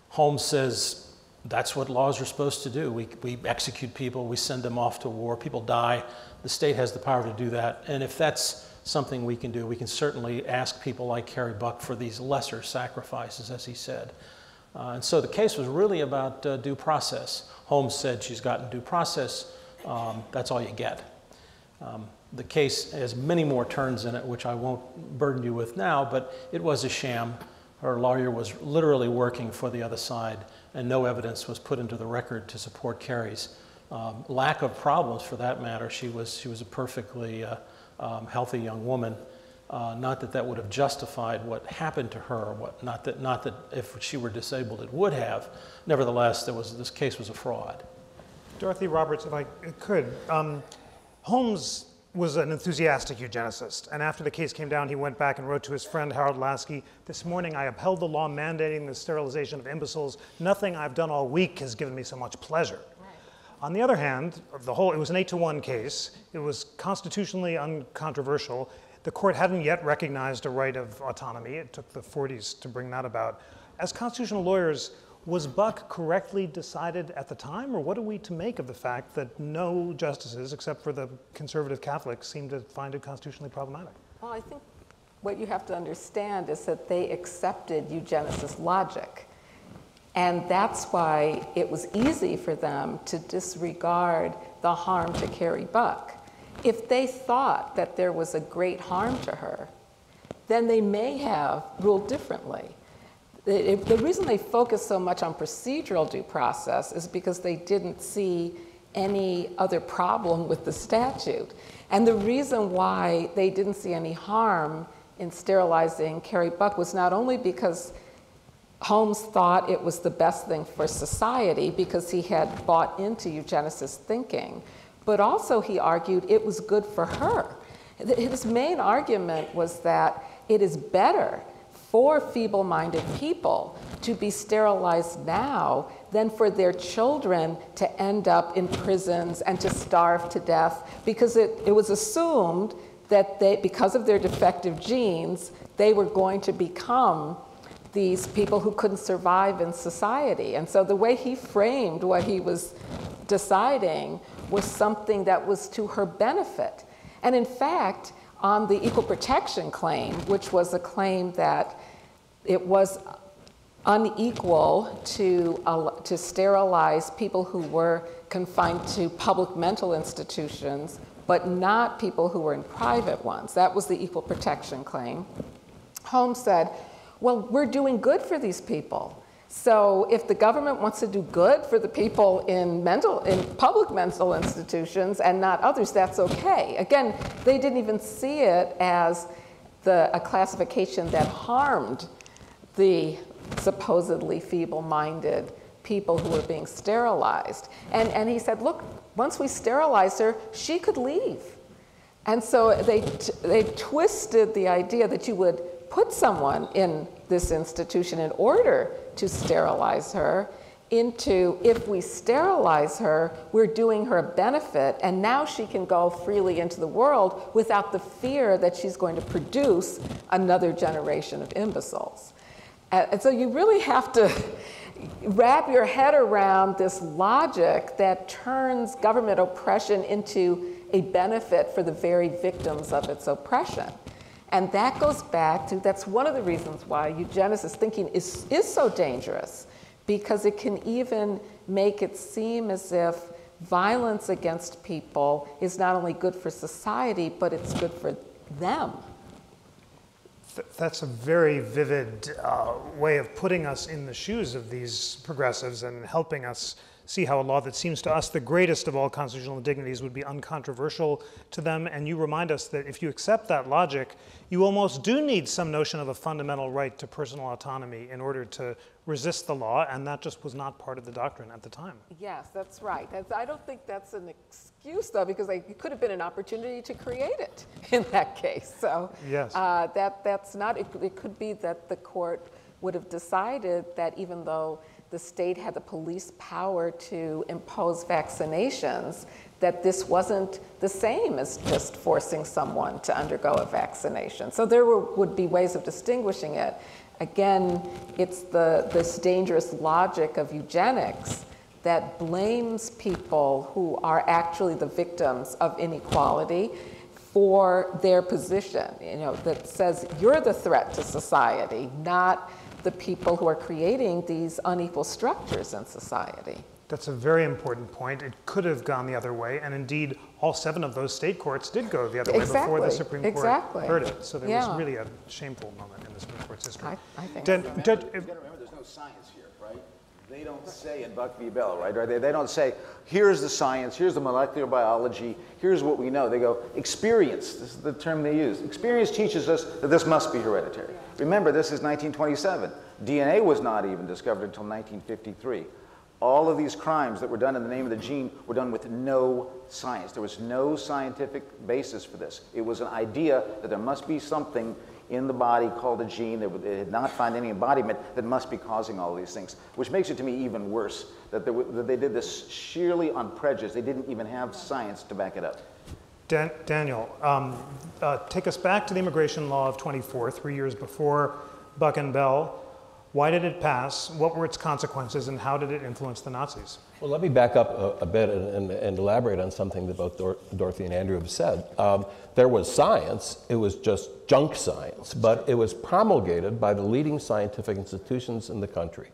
Holmes says that's what laws are supposed to do. We execute people, we send them off to war, people die. The state has the power to do that. And if that's something we can do, we can certainly ask people like Carrie Buck for these lesser sacrifices, as he said. And so the case was really about due process. Holmes said she's gotten due process, that's all you get. The case has many more turns in it, which I won't burden you with now, but it was a sham. Her lawyer was literally working for the other side, and no evidence was put into the record to support Carrie's lack of problems, for that matter. She was a perfectly healthy young woman. Not that that would have justified what happened to her. Not that if she were disabled it would have. Nevertheless, this case was a fraud. Dorothy Roberts, if I could, Holmes was an enthusiastic eugenicist, and after the case came down, he went back and wrote to his friend Harold Lasky, "This morning I upheld the law mandating the sterilization of imbeciles. Nothing I've done all week has given me so much pleasure." Right. On the other hand, it was an 8-to-1 case. It was constitutionally uncontroversial. The court hadn't yet recognized a right of autonomy. It took the 40s to bring that about. As constitutional lawyers, was Buck correctly decided at the time, or what are we to make of the fact that no justices, except for the conservative Catholics, seem to find it constitutionally problematic? Well, I think what you have to understand is that they accepted eugenicist logic. And that's why it was easy for them to disregard the harm to Carrie Buck. If they thought that there was a great harm to her, then they may have ruled differently. The reason they focus so much on procedural due process is because they didn't see any other problem with the statute. And the reason why they didn't see any harm in sterilizing Carrie Buck was not only because Holmes thought it was the best thing for society because he had bought into eugenicist thinking, but also he argued it was good for her. His main argument was that it is better for feeble-minded people to be sterilized now than for their children to end up in prisons and to starve to death, because it was assumed that they, because of their defective genes, they were going to become these people who couldn't survive in society. And so the way he framed what he was deciding was something that was to her benefit. And in fact, on the equal protection claim, which was a claim that it was unequal to sterilize people who were confined to public mental institutions, but not people who were in private ones. That was the equal protection claim. Holmes said, well, we're doing good for these people. So if the government wants to do good for the people in public mental institutions and not others, that's okay. Again, they didn't even see it as a classification that harmed the supposedly feeble-minded people who were being sterilized. And he said, look, once we sterilize her, she could leave. And so they twisted the idea that you would put someone in this institution in order to sterilize her into, if we sterilize her, we're doing her a benefit, and now she can go freely into the world without the fear that she's going to produce another generation of imbeciles. And so you really have to wrap your head around this logic that turns government oppression into a benefit for the very victims of its oppression. And that goes back to, that's one of the reasons why eugenicist thinking is so dangerous, because it can even make it seem as if violence against people is not only good for society, but it's good for them. That's a very vivid way of putting us in the shoes of these progressives and helping us see how a law that seems to us the greatest of all constitutional dignities would be uncontroversial to them. And you remind us that if you accept that logic, you almost do need some notion of a fundamental right to personal autonomy in order to resist the law, and that just was not part of the doctrine at the time. Yes, that's right. I don't think that's an excuse, though, because it could have been an opportunity to create it in that case. So yes. That's not, it could be that the court would have decided that even though the state had the police power to impose vaccinations, that this wasn't the same as just forcing someone to undergo a vaccination. So there would be ways of distinguishing it. Again, it's this dangerous logic of eugenics that blames people who are actually the victims of inequality for their position, that says you're the threat to society, not the people who are creating these unequal structures in society. That's a very important point. It could have gone the other way, and indeed, all 7 of those state courts did go the other way before the Supreme Court heard it. So there was really a shameful moment in the Supreme Court's history. I think so. You've got to remember, there's no science here, right? They don't say in Buck v. Bell, right? They don't say, here's the science, here's the molecular biology, here's what we know. They go, experience. This is the term they use. Experience teaches us that this must be hereditary. Remember, this is 1927. DNA was not even discovered until 1953. All of these crimes that were done in the name of the gene were done with no science. There was no scientific basis for this. It was an idea that there must be something in the body called a gene. They did not find any embodiment that must be causing all of these things, which makes it to me even worse that they did this sheerly on prejudice. They didn't even have science to back it up. Daniel, take us back to the immigration law of 24, 3 years before Buck and Bell. Why did it pass? What were its consequences, and how did it influence the Nazis? Well, let me back up a bit and elaborate on something that both Dorothy and Andrew have said. There was science. It was just junk science, but it was promulgated by the leading scientific institutions in the country.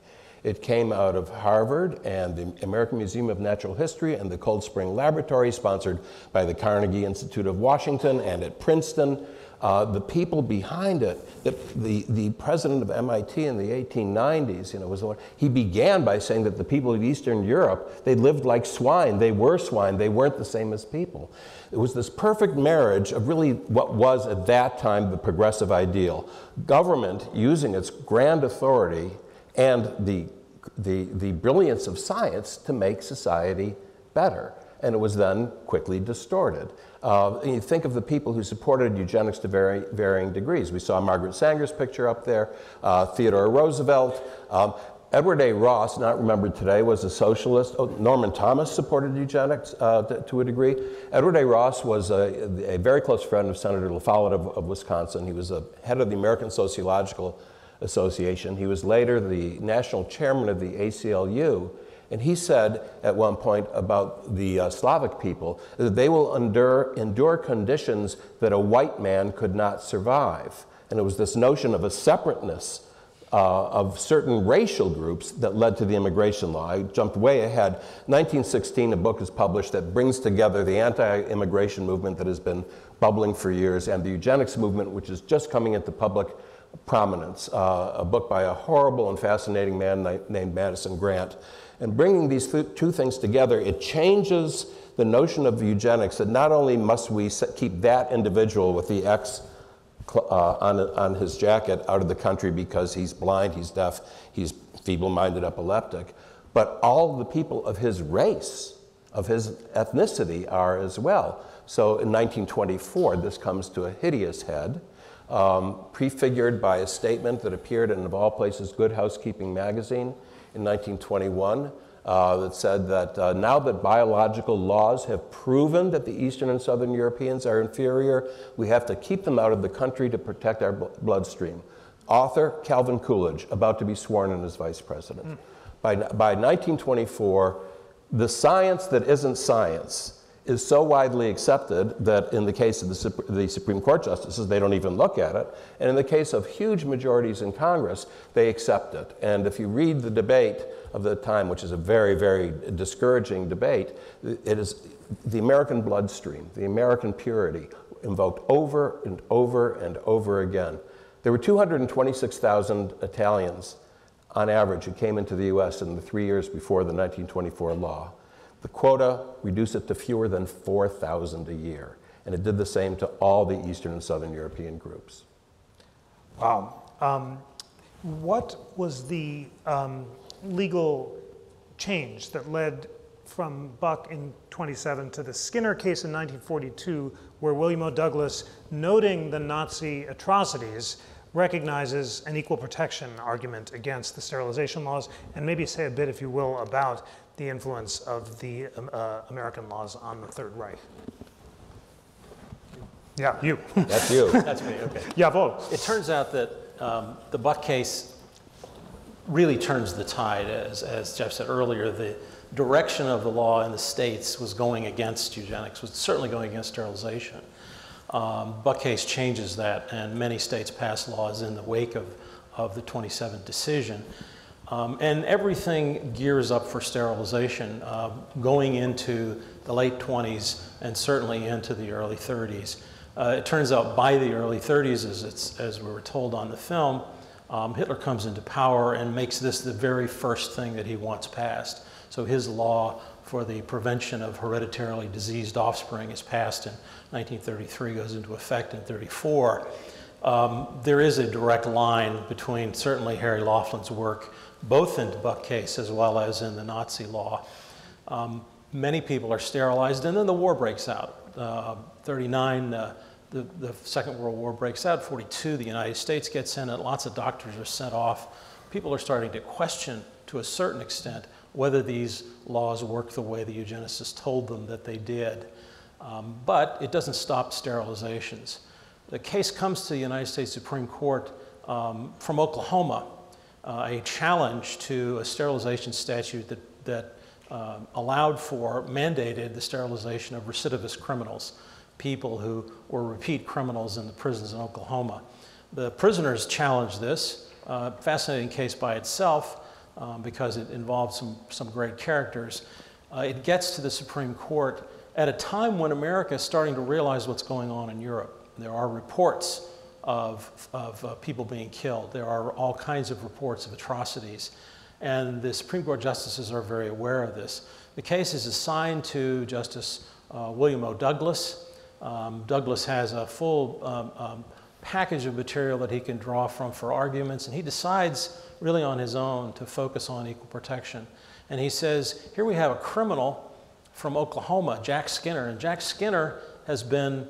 It came out of Harvard and the American Museum of Natural History and the Cold Spring Laboratory, sponsored by the Carnegie Institute of Washington, and at Princeton. The people behind it, the president of MIT in the 1890s, was the one. He began by saying that the people of Eastern Europe, they lived like swine. They were swine. They weren't the same as people. It was this perfect marriage of really what was at that time the progressive ideal. Government using its grand authority and the brilliance of science to make society better. And it was then quickly distorted. You think of the people who supported eugenics to varying degrees. We saw Margaret Sanger's picture up there, Theodore Roosevelt. Edward A. Ross, not remembered today, was a socialist. Norman Thomas supported eugenics to a degree. Edward A. Ross was a very close friend of Senator La Follette of Wisconsin. He was the head of the American Sociological Association. He was later the national chairman of the ACLU. And he said at one point about the Slavic people that they will endure conditions that a white man could not survive. And it was this notion of a separateness of certain racial groups that led to the immigration law. I jumped way ahead. 1916, a book is published that brings together the anti-immigration movement that has been bubbling for years and the eugenics movement, which is just coming into public prominence. A book by a horrible and fascinating man named Madison Grant. And bringing these two things together, it changes the notion of eugenics that not only must we keep that individual with the X on his jacket out of the country because he's blind, he's deaf, he's feeble-minded, epileptic, but all the people of his race, of his ethnicity are as well. So in 1924, this comes to a hideous head, prefigured by a statement that appeared in, of all places, Good Housekeeping magazine in 1921 that said that now that biological laws have proven that the Eastern and Southern Europeans are inferior, we have to keep them out of the country to protect our bloodstream. Author Calvin Coolidge, about to be sworn in as vice president. By 1924, the science that isn't science is so widely accepted that in the case of the Supreme Court justices, they don't even look at it. And in the case of huge majorities in Congress, they accept it. And if you read the debate of the time, which is a very, very discouraging debate, it is the American bloodstream, the American purity, invoked over and over and over again. There were 226,000 Italians on average who came into the US in the 3 years before the 1924 law. The quota reduced it to fewer than 4,000 a year. And it did the same to all the Eastern and Southern European groups. Wow. What was the legal change that led from Buck in 27 to the Skinner case in 1942, where William O. Douglas, noting the Nazi atrocities, recognizes an equal protection argument against the sterilization laws? And maybe say a bit, if you will, about the influence of the American laws on the Third Reich. Yeah, you. That's you. That's me, okay. Jawohl. It turns out that the Buck case really turns the tide. As Jeff said earlier, the direction of the law in the states was going against eugenics, was certainly going against sterilization. Buck case changes that, and many states pass laws in the wake of the 27 decision. And everything gears up for sterilization going into the late 20s and certainly into the early 30s. It turns out by the early 30s, as we were told on the film, Hitler comes into power and makes this the very first thing that he wants passed. So his law for the prevention of hereditarily diseased offspring is passed in 1933, goes into effect in 34. There is a direct line between certainly Harry Laughlin's work, both in the Buck case as well as in the Nazi law. Many people are sterilized, and then the war breaks out. 39, the Second World War breaks out. 42, the United States gets in it. Lots of doctors are sent off. People are starting to question, to a certain extent, whether these laws work the way the eugenicists told them that they did. But it doesn't stop sterilizations. The case comes to the United States Supreme Court from Oklahoma, a challenge to a sterilization statute that allowed for, mandated the sterilization of recidivist criminals, people who were repeat criminals in the prisons in Oklahoma. The prisoners challenged this, fascinating case by itself because it involved some great characters. It gets to the Supreme Court at a time when America is starting to realize what's going on in Europe. There are reports of people being killed. There are all kinds of reports of atrocities. And the Supreme Court justices are very aware of this. The case is assigned to Justice William O. Douglas. Douglas has a full package of material that he can draw from for arguments, and he decides really on his own to focus on equal protection. And he says, here we have a criminal from Oklahoma, Jack Skinner, and Jack Skinner has been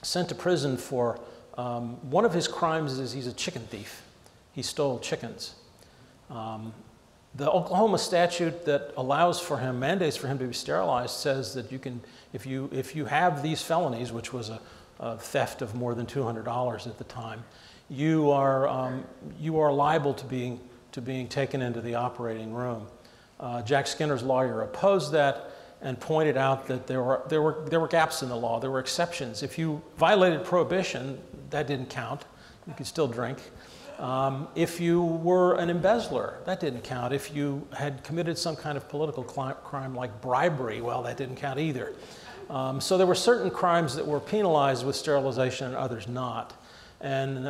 sent to prison for one of his crimes is he's a chicken thief. He stole chickens. The Oklahoma statute that allows for him, mandates for him to be sterilized, says that you can, if you have these felonies, which was a theft of more than $200 at the time, you are liable to being taken into the operating room. Jack Skinner's lawyer opposed that and pointed out that there were gaps in the law. There were exceptions. If you violated prohibition, that didn't count. You could still drink. If you were an embezzler, that didn't count. If you had committed some kind of political crime like bribery, well, that didn't count either. So there were certain crimes that were penalized with sterilization and others not. And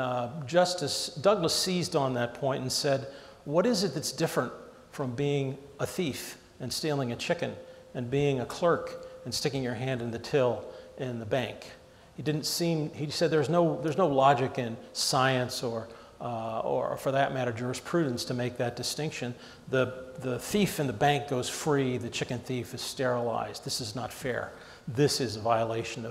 Justice Douglas seized on that point and said, what is it that's different from being a thief and stealing a chicken and being a clerk and sticking your hand in the till in the bank? He said there's no logic in science or for that matter, jurisprudence to make that distinction. The thief in the bank goes free, the chicken thief is sterilized. This is not fair. This is a violation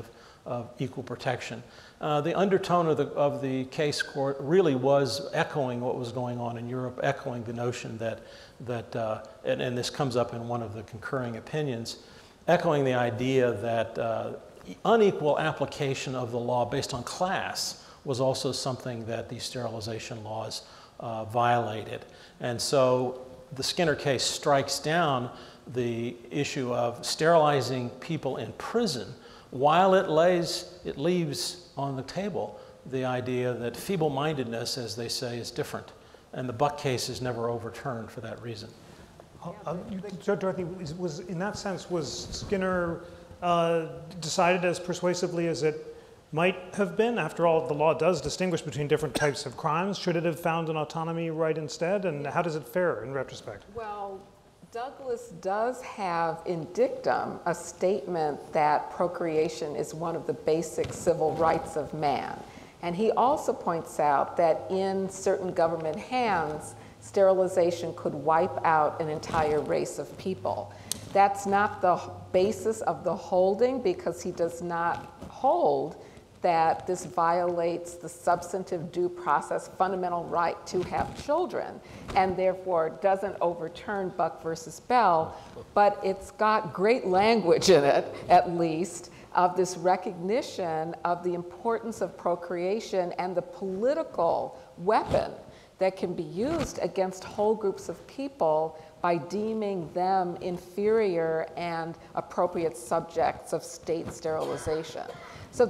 of equal protection. The undertone of the case court really was echoing what was going on in Europe, echoing the notion and this comes up in one of the concurring opinions, echoing the idea that unequal application of the law based on class was also something that these sterilization laws violated. And so the Skinner case strikes down the issue of sterilizing people in prison while it leaves on the table the idea that feeble-mindedness, as they say, is different. And the Buck case is never overturned for that reason. Dorothy, in that sense, was Skinner decided as persuasively as it might have been? After all, the law does distinguish between different types of crimes. Should it have found an autonomy right instead? And how does it fare in retrospect? Well, Douglas does have in dictum a statement that procreation is one of the basic civil rights of man. And he also points out that in certain government hands, sterilization could wipe out an entire race of people. That's not the basis of the holding, because he does not hold that this violates the substantive due process fundamental right to have children, and therefore doesn't overturn Buck versus Bell, but it's got great language in it, at least, of this recognition of the importance of procreation and the political weapon that can be used against whole groups of people by deeming them inferior and appropriate subjects of state sterilization. So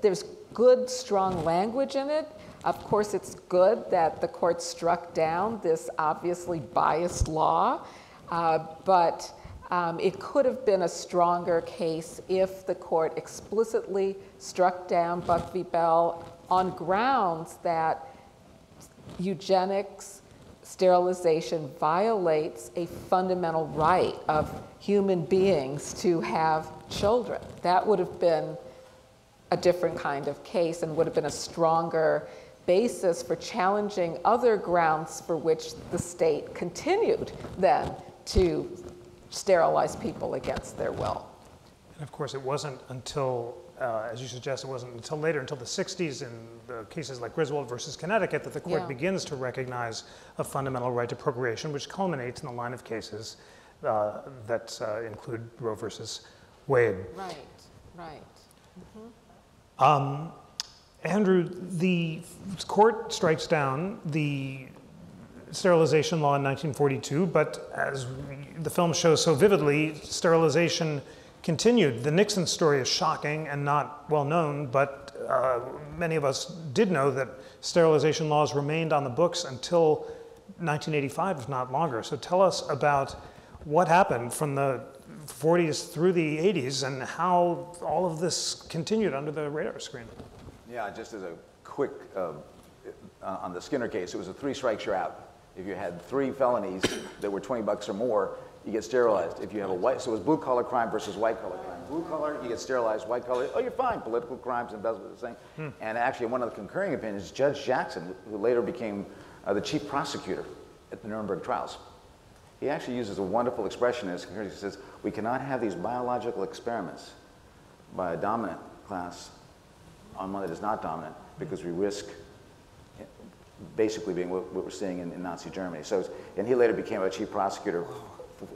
there's good, strong language in it. Of course, it's good that the court struck down this obviously biased law, but it could have been a stronger case if the court explicitly struck down Buck v. Bell on grounds that eugenics sterilization violates a fundamental right of human beings to have children. That would have been a different kind of case and would have been a stronger basis for challenging other grounds for which the state continued then to sterilize people against their will. And of course, it wasn't until, as you suggest, it wasn't until later, until the 60s in the cases like Griswold versus Connecticut, that the court begins to recognize a fundamental right to procreation, which culminates in the line of cases that include Roe versus Wade. Right, right. Mm-hmm. Andrew, the court strikes down the sterilization law in 1942, but as the film shows so vividly, sterilization continued. The Nixon story is shocking and not well known, but many of us did know that sterilization laws remained on the books until 1985, if not longer. So tell us about what happened from the 40s through the 80s and how all of this continued under the radar screen. Yeah, just as a quick, on the Skinner case, it was a 3 strikes you're out. If you had 3 felonies that were $20 or more, you get sterilized. If you have a white, so it was blue collar crime versus white collar crime. Blue collar, you get sterilized. White collar, oh, you're fine. Political crimes, embezzlement, the same. And actually, one of the concurring opinions, Judge Jackson, who later became the chief prosecutor at the Nuremberg trials, he actually uses a wonderful expression in his concurrence. He says, we cannot have these biological experiments by a dominant class on one that is not dominant, because we risk basically being what we're seeing in Nazi Germany. So, and he later became a chief prosecutor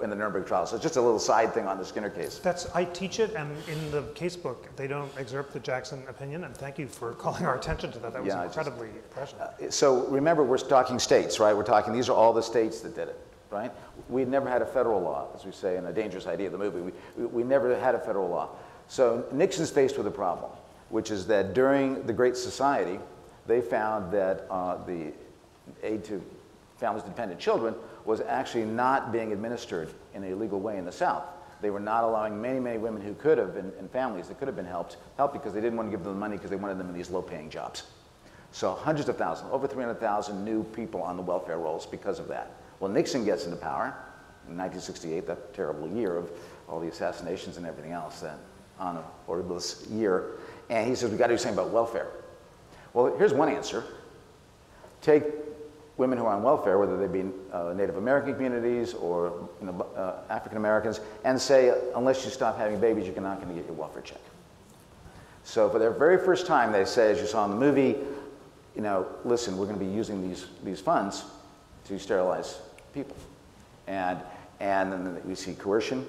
in the Nuremberg trial. So it's just a little side thing on the Skinner case. I teach it, and in the case book, they don't excerpt the Jackson opinion, and thank you for calling our attention to that. That was incredibly prescient. So remember, we're talking states, right? We're talking, these are all the states that did it, right? We'd never had a federal law, as we say in A Dangerous Idea, the movie. We never had a federal law. So Nixon's faced with a problem, which is that during the Great Society, they found that the aid to families with dependent children was actually not being administered in a legal way in the South. They were not allowing many, many women who could have, and families that could have been helped because they didn't want to give them the money because they wanted them in these low-paying jobs. So hundreds of thousands, over 300,000 new people on the welfare rolls because of that. Well, Nixon gets into power in 1968, that terrible year of all the assassinations and everything else, that horriblest year, and he says, we've got to do something about welfare. Well, here's one answer. Take women who are on welfare, whether they be Native American communities or African Americans, and say, unless you stop having babies, you're not going to get your welfare check. So for their very first time, they say, as you saw in the movie, listen, we're going to be using these funds to sterilize people. And then we see coercion.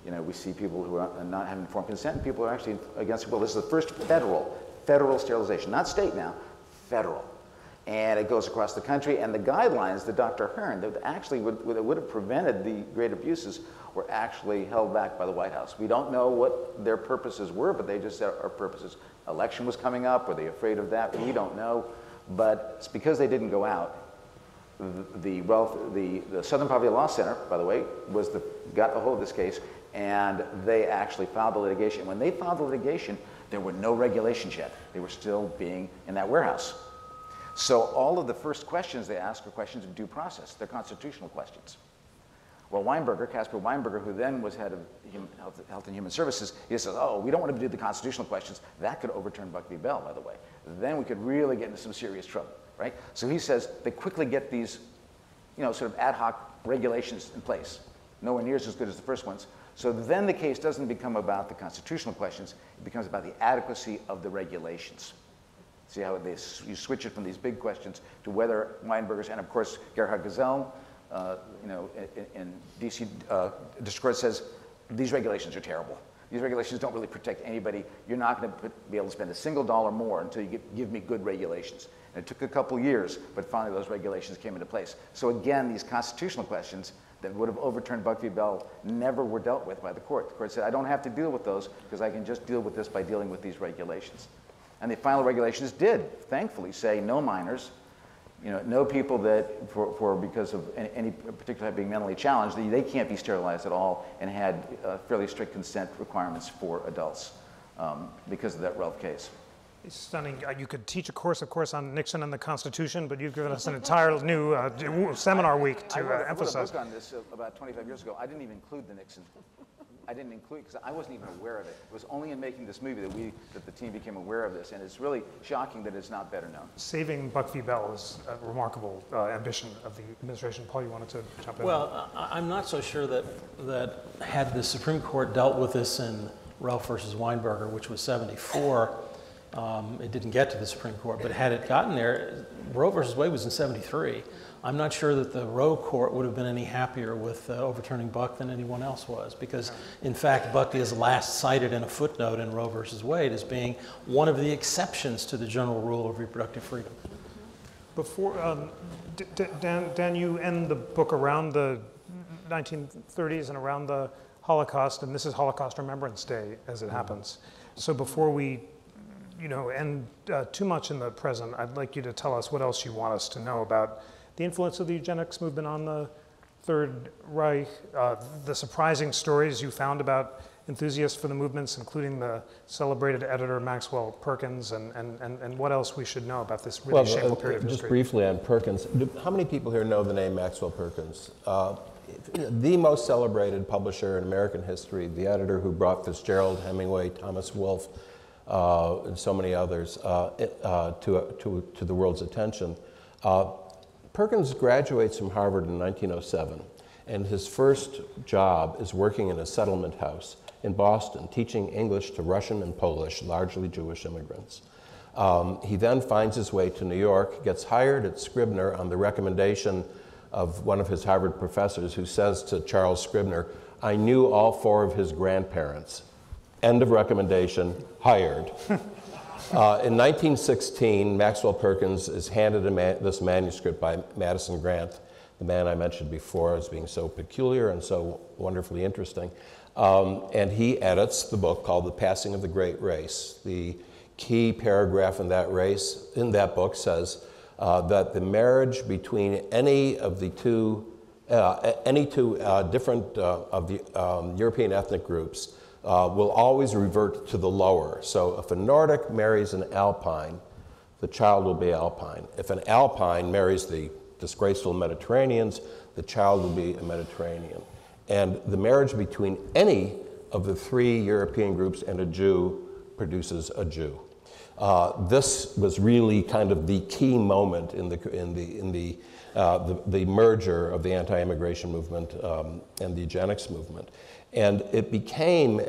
We see people who are not having informed consent, and people are actually against it. Well, this is the first federal sterilization, not state now, federal. And it goes across the country, and the guidelines that Dr. Hearn, that actually would have prevented the great abuses, were actually held back by the White House. We don't know what their purposes were, but they just said our purposes. Election was coming up, were they afraid of that? We don't know, but it's because they didn't go out. The Southern Poverty Law Center, by the way, got a hold of this case, and they actually filed the litigation. When they filed the litigation, there were no regulations yet. They were still being in that warehouse. So all of the first questions they asked were questions of due process. They're constitutional questions. Well, Caspar Weinberger, who then was head of Health and Human Services, he says, oh, we don't want to do the constitutional questions. That could overturn Buck v. Bell, by the way. Then we could really get into some serious trouble, right? So he says they quickly get these, sort of ad hoc regulations in place. Nowhere near as good as the first ones. So then the case doesn't become about the constitutional questions. It becomes about the adequacy of the regulations. See how you switch it from these big questions to whether Weinberger's, and of course Gerhard Gesell, in DC District Court says these regulations are terrible. These regulations don't really protect anybody. You're not going to be able to spend a single dollar more until you give me good regulations. And it took a couple years, but finally those regulations came into place. So again, these constitutional questions that would have overturned Buck v. Bell never were dealt with by the court. The court said, I don't have to deal with those because I can just deal with this by dealing with these regulations. And the final regulations did, thankfully, say no minors, no people that, because of any particular type being mentally challenged, they can't be sterilized at all, and had fairly strict consent requirements for adults because of that Ralph case. It's stunning. You could teach a course, of course, on Nixon and the Constitution, but you've given us an entire new seminar week to emphasize. I wrote a book on this about 25 years ago. I didn't even include the Nixon. I didn't include it because I wasn't even aware of it. It was only in making this movie that the team became aware of this, and it's really shocking that it's not better known. Saving Buck v. Bell is a remarkable ambition of the administration. Paul, you wanted to jump in? Well, I'm not so sure that had the Supreme Court dealt with this in Ralph versus Weinberger, which was 74, it didn't get to the Supreme Court, but had it gotten there, Roe versus Wade was in 73. I'm not sure that the Roe court would have been any happier with overturning Buck than anyone else was, because in fact Buck is last cited in a footnote in Roe versus Wade as being one of the exceptions to the general rule of reproductive freedom. Before, Dan, you end the book around the 1930s and around the Holocaust, and this is Holocaust Remembrance Day as it happens. So before we end too much in the present, I'd like you to tell us what else you want us to know about the influence of the eugenics movement on the Third Reich, the surprising stories you found about enthusiasts for the movements, including the celebrated editor Maxwell Perkins, and what else we should know about this really shameful period of history? Just briefly on Perkins, how many people here know the name Maxwell Perkins? The most celebrated publisher in American history, the editor who brought Fitzgerald, Hemingway, Thomas Wolfe, and so many others to the world's attention. Perkins graduates from Harvard in 1907, and his first job is working in a settlement house in Boston, teaching English to Russian and Polish, largely Jewish immigrants. He then finds his way to New York, gets hired at Scribner on the recommendation of one of his Harvard professors, who says to Charles Scribner, "I knew all 4 of his grandparents." End of recommendation, hired. In 1916, Maxwell Perkins is handed this manuscript by Madison Grant, the man I mentioned before as being so peculiar and so wonderfully interesting. And he edits the book called The Passing of the Great Race. The key paragraph in that book says that the marriage between any two different of the European ethnic groups will always revert to the lower. So if a Nordic marries an Alpine, the child will be Alpine. If an Alpine marries the disgraceful Mediterraneans, the child will be a Mediterranean. And the marriage between any of the 3 European groups and a Jew produces a Jew. This was really kind of the key moment in the merger of the anti-immigration movement and the eugenics movement. And it became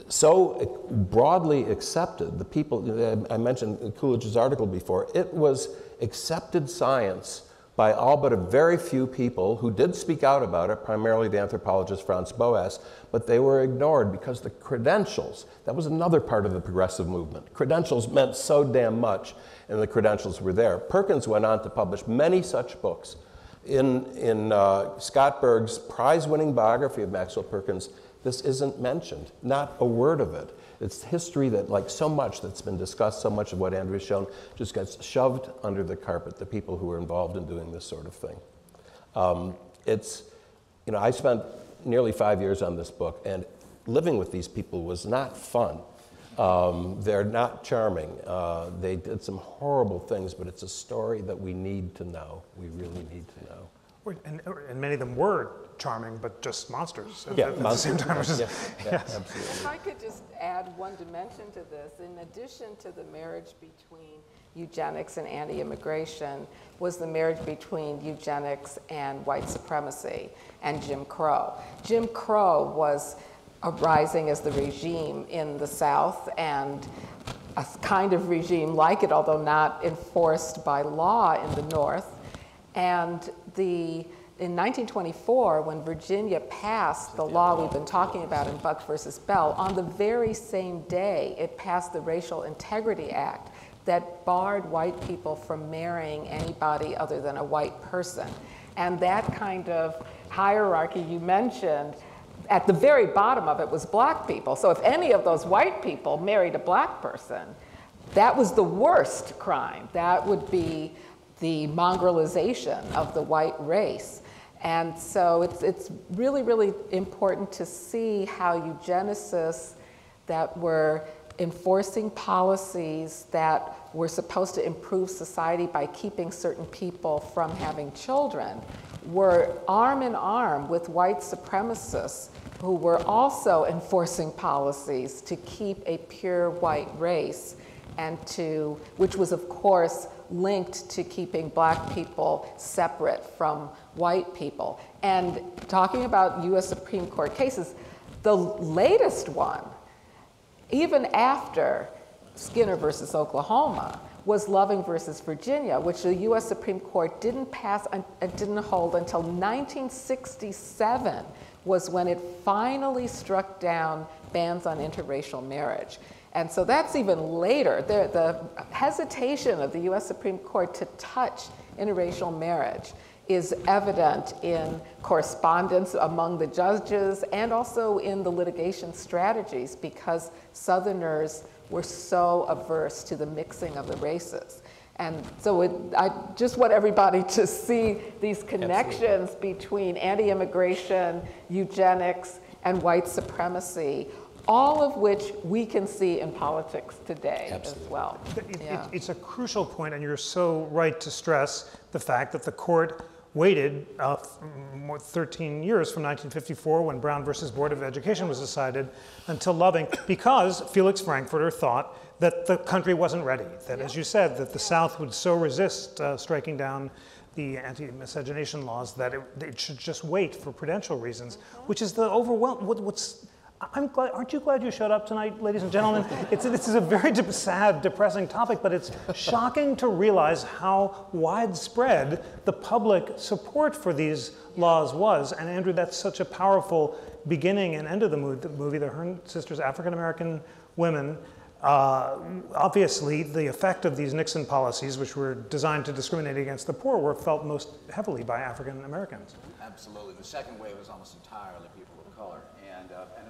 so broadly accepted. The people, I mentioned Coolidge's article before, it was accepted science by all but a very few people who did speak out about it, primarily the anthropologist Franz Boas, but they were ignored because the credentials, that was another part of the progressive movement. Credentials meant so damn much, and the credentials were there. Perkins went on to publish many such books. In Scott Berg's prize-winning biography of Maxwell Perkins, this isn't mentioned, not a word of it. It's history that, like so much that's been discussed, so much of what Andrew's shown, just gets shoved under the carpet, the people who were involved in doing this sort of thing. I spent nearly 5 years on this book, and living with these people was not fun. They're not charming. They did some horrible things, but it's a story that we need to know. We really need to know. And many of them were charming, but just monsters at the same time. Absolutely. If I could just add one dimension to this, in addition to the marriage between eugenics and anti-immigration, was the marriage between eugenics and white supremacy and Jim Crow. Jim Crow was arising as the regime in the South, and a kind of regime like it, although not enforced by law in the North. And in 1924, when Virginia passed the law we've been talking about in Buck versus Bell, on the very same day, it passed the Racial Integrity Act that barred white people from marrying anybody other than a white person. And that kind of hierarchy you mentioned, at the very bottom of it was black people. So if any of those white people married a black person, that was the worst crime. That would be the mongrelization of the white race. And so it's really, really important to see how eugenicists that were enforcing policies that were supposed to improve society by keeping certain people from having children were arm in arm with white supremacists who were also enforcing policies to keep a pure white race, and which was of course linked to keeping black people separate from white people. And talking about US Supreme Court cases, the latest one, even after Skinner versus Oklahoma, was Loving versus Virginia, which the US Supreme Court didn't hold until 1967, was when it finally struck down bans on interracial marriage. And so that's even later. The hesitation of the US Supreme Court to touch interracial marriage is evident in correspondence among the judges and also in the litigation strategies, because Southerners were so averse to the mixing of the races. And so I just want everybody to see these connections between anti-immigration, eugenics, and white supremacy, all of which we can see in politics today as well. It's a crucial point, and you're so right to stress the fact that the court waited 13 years from 1954, when Brown versus Board of Education was decided, until Loving, because Felix Frankfurter thought that the country wasn't ready, that, as you said, that the South would so resist striking down the anti-miscegenation laws that it should just wait for prudential reasons, which is the I'm glad, aren't you glad you showed up tonight, ladies and gentlemen? This is a very sad, depressing topic, but it's shocking to realize how widespread the public support for these laws was. And Andrew, that's such a powerful beginning and end of the movie. The Hearn sisters, African-American women, obviously the effect of these Nixon policies, which were designed to discriminate against the poor, were felt most heavily by African-Americans. Absolutely. The second wave was almost entirely people of color.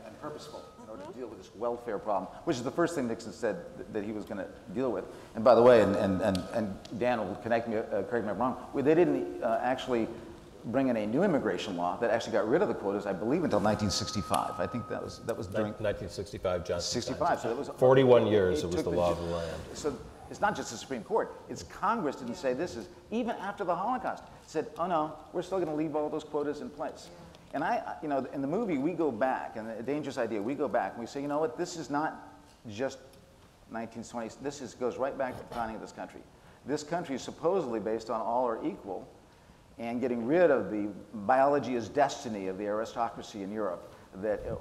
And purposeful in order to deal with this welfare problem, which is the first thing Nixon said that he was going to deal with. And by the way, and Dan will correct me if I'm wrong, they didn't actually bring in a new immigration law that actually got rid of the quotas, I believe, until 1965. I think that was during 1965. Johnson. 65. So it was 41 years. It was the law of the land. So it's not just the Supreme Court. It's Congress didn't say this is even after the Holocaust. Said, oh no, we're still going to leave all those quotas in place. And in the movie, we go back, and A Dangerous Idea, we go back and we say, you know what, this is not just 1920s, this goes right back to the founding of this country. This country is supposedly based on all are equal, and getting rid of the biology is destiny of the aristocracy in Europe,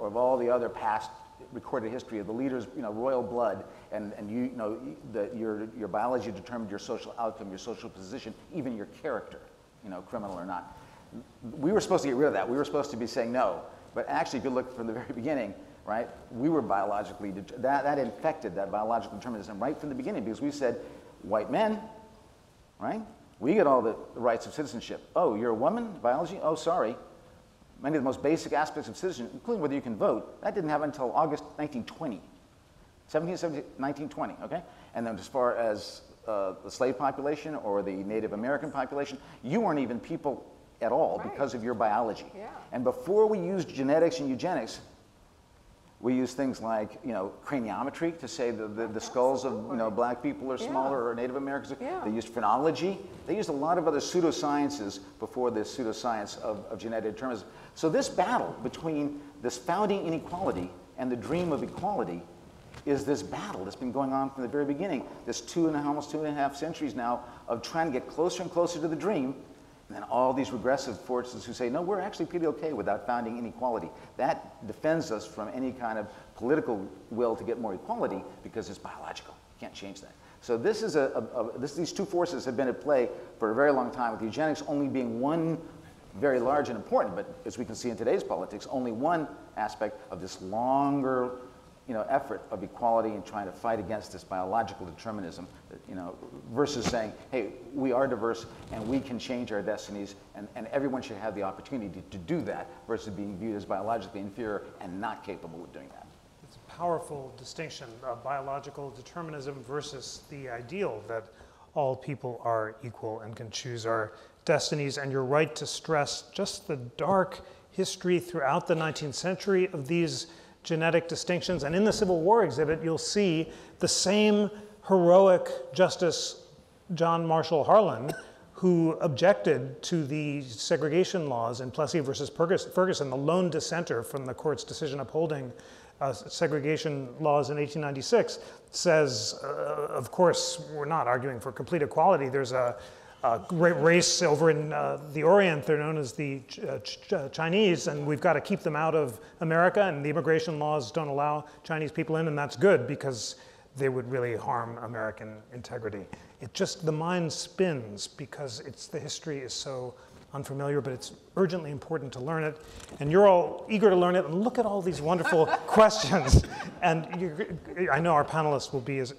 of all the other past recorded history of the leaders, royal blood, and your biology determined your social outcome, your social position, even your character, criminal or not. We were supposed to get rid of that. We were supposed to be saying no. But actually, if you look from the very beginning, right, we were biologically, that infected that biological determinism right from the beginning, because we said, white men, right, we get all the rights of citizenship. Oh, you're a woman, biology? Oh, sorry. Many of the most basic aspects of citizenship, including whether you can vote, that didn't happen until August 1920. 1920, okay? And then as far as the slave population or the Native American population, you weren't even people at all because of your biology. Yeah. And before we used genetics and eugenics, we used things like, craniometry to say the skulls of, black people are smaller or Native Americans. Yeah. They used phrenology. They used a lot of other pseudosciences before this pseudoscience of genetic determinism. So this battle between this founding inequality and the dream of equality is this battle that's been going on from the very beginning, this almost 2.5 centuries now of trying to get closer and closer to the dream. And then all these regressive forces who say, no, we're actually pretty okay without founding inequality. That defends us from any kind of political will to get more equality because it's biological. You can't change that. So this is these two forces have been at play for a very long time, with eugenics only being one very large and important, but as we can see in today's politics, only one aspect of this longer effort of equality and trying to fight against this biological determinism, versus saying, hey, we are diverse and we can change our destinies, and everyone should have the opportunity to do that, versus being viewed as biologically inferior and not capable of doing that. It's a powerful distinction of biological determinism versus the ideal that all people are equal and can choose our destinies. And you're right to stress just the dark history throughout the 19th century of these genetic distinctions. And in the Civil War exhibit, you'll see the same heroic Justice John Marshall Harlan, who objected to the segregation laws in Plessy versus Ferguson, the lone dissenter from the court's decision upholding segregation laws in 1896, says, of course, we're not arguing for complete equality. There's a great race over in the Orient. They're known as the Chinese, and we've got to keep them out of America, and the immigration laws don't allow Chinese people in, and that's good because they would really harm American integrity. It just, the mind spins because the history is so unfamiliar, but it's urgently important to learn it. And you're all eager to learn it, and look at all these wonderful questions. And I know our panelists will be as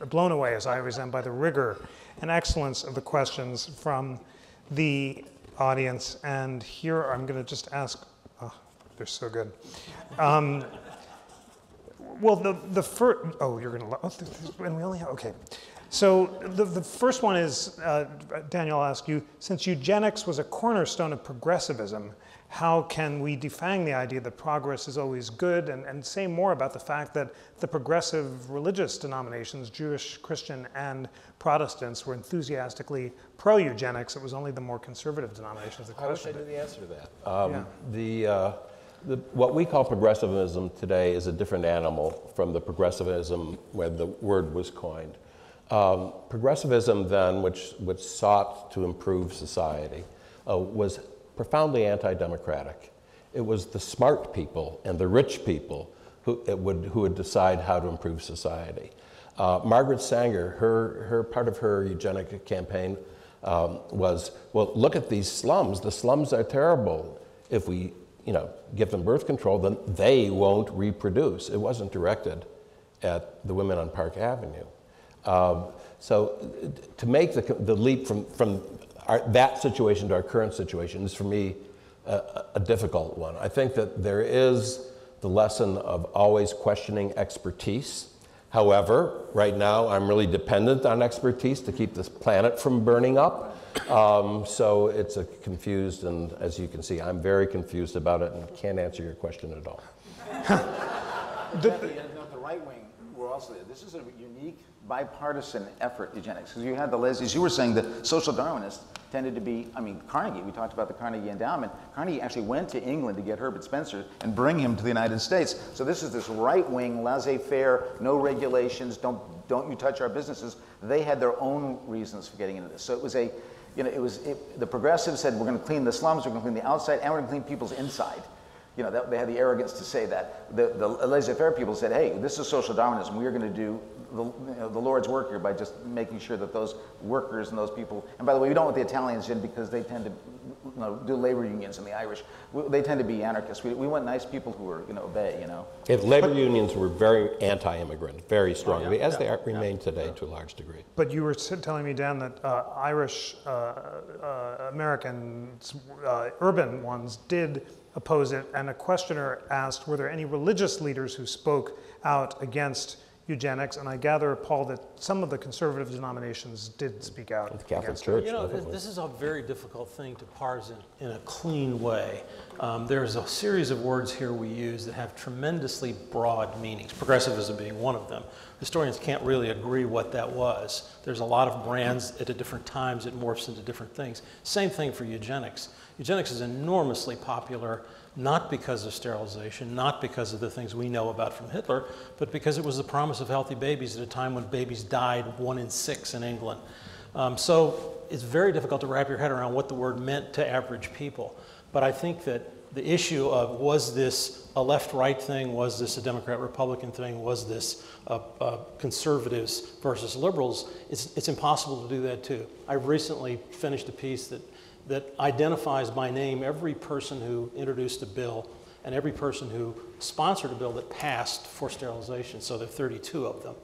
blown away as I always am by the rigor and excellence of the questions from the audience. And here I'm going to just ask, oh, they're so good. Well, the first, oh, you're going to, and we only have, okay. So the first one is, Daniel, I'll ask you, since eugenics was a cornerstone of progressivism, how can we defang the idea that progress is always good, and say more about the fact that the progressive religious denominations, Jewish, Christian, and Protestants, were enthusiastically pro-eugenics? It was only the more conservative denominations that questioned it. I wish I knew the answer to that. What we call progressivism today is a different animal from the progressivism when the word was coined. Progressivism then, which sought to improve society, was profoundly anti-democratic. It was the smart people and the rich people who would decide how to improve society. Margaret Sanger, part of her eugenic campaign was, well, look at these slums. The slums are terrible. If we, give them birth control, then they won't reproduce. It wasn't directed at the women on Park Avenue. So to make the leap from that situation to our current situation is, for me, a difficult one. I think that there is the lesson of always questioning expertise. However, right now I'm really dependent on expertise to keep this planet from burning up. So it's a confused, and as you can see, I'm very confused about it and can't answer your question at all. The right wing were also there. This is a unique bipartisan effort, eugenics, because you had as you were saying, the social Darwinists tended to be, Carnegie, we talked about the Carnegie Endowment. Carnegie actually went to England to get Herbert Spencer and bring him to the United States. So this is this right-wing, laissez-faire, no regulations, don't you touch our businesses. They had their own reasons for getting into this. So it was the progressives said, we're going to clean the slums, we're going to clean the outside, and we're going to clean people's inside. They had the arrogance to say that. The laissez-faire people said, hey, this is social Darwinism. We are going to do the Lord's work here by just making sure that those workers and those people, and by the way, we don't want the Italians in because they tend to do labor unions, and the Irish, they tend to be anarchists. We want nice people who are obey, Labor unions were very anti-immigrant, very strongly, as they remain today to a large degree. But you were telling me, Dan, that Irish Americans, urban ones, did oppose it, and a questioner asked, were there any religious leaders who spoke out against eugenics? And I gather, Paul, that some of the conservative denominations did speak out. The Catholic Church. This is a very difficult thing to parse in a clean way. There's a series of words here we use that have tremendously broad meanings, progressivism being one of them. Historians can't really agree what that was. There's a lot of brands at different times, it morphs into different things. Same thing for eugenics. Eugenics is enormously popular, not because of sterilization, not because of the things we know about from Hitler, but because it was the promise of healthy babies at a time when babies died 1 in 6 in England. So it's very difficult to wrap your head around what the word meant to average people. But I think that the issue of, was this a left-right thing, was this a Democrat-Republican thing, was this conservatives versus liberals, it's impossible to do that too. I recently finished a piece that identifies by name every person who introduced a bill and every person who sponsored a bill that passed for sterilization, so there are 32 of them,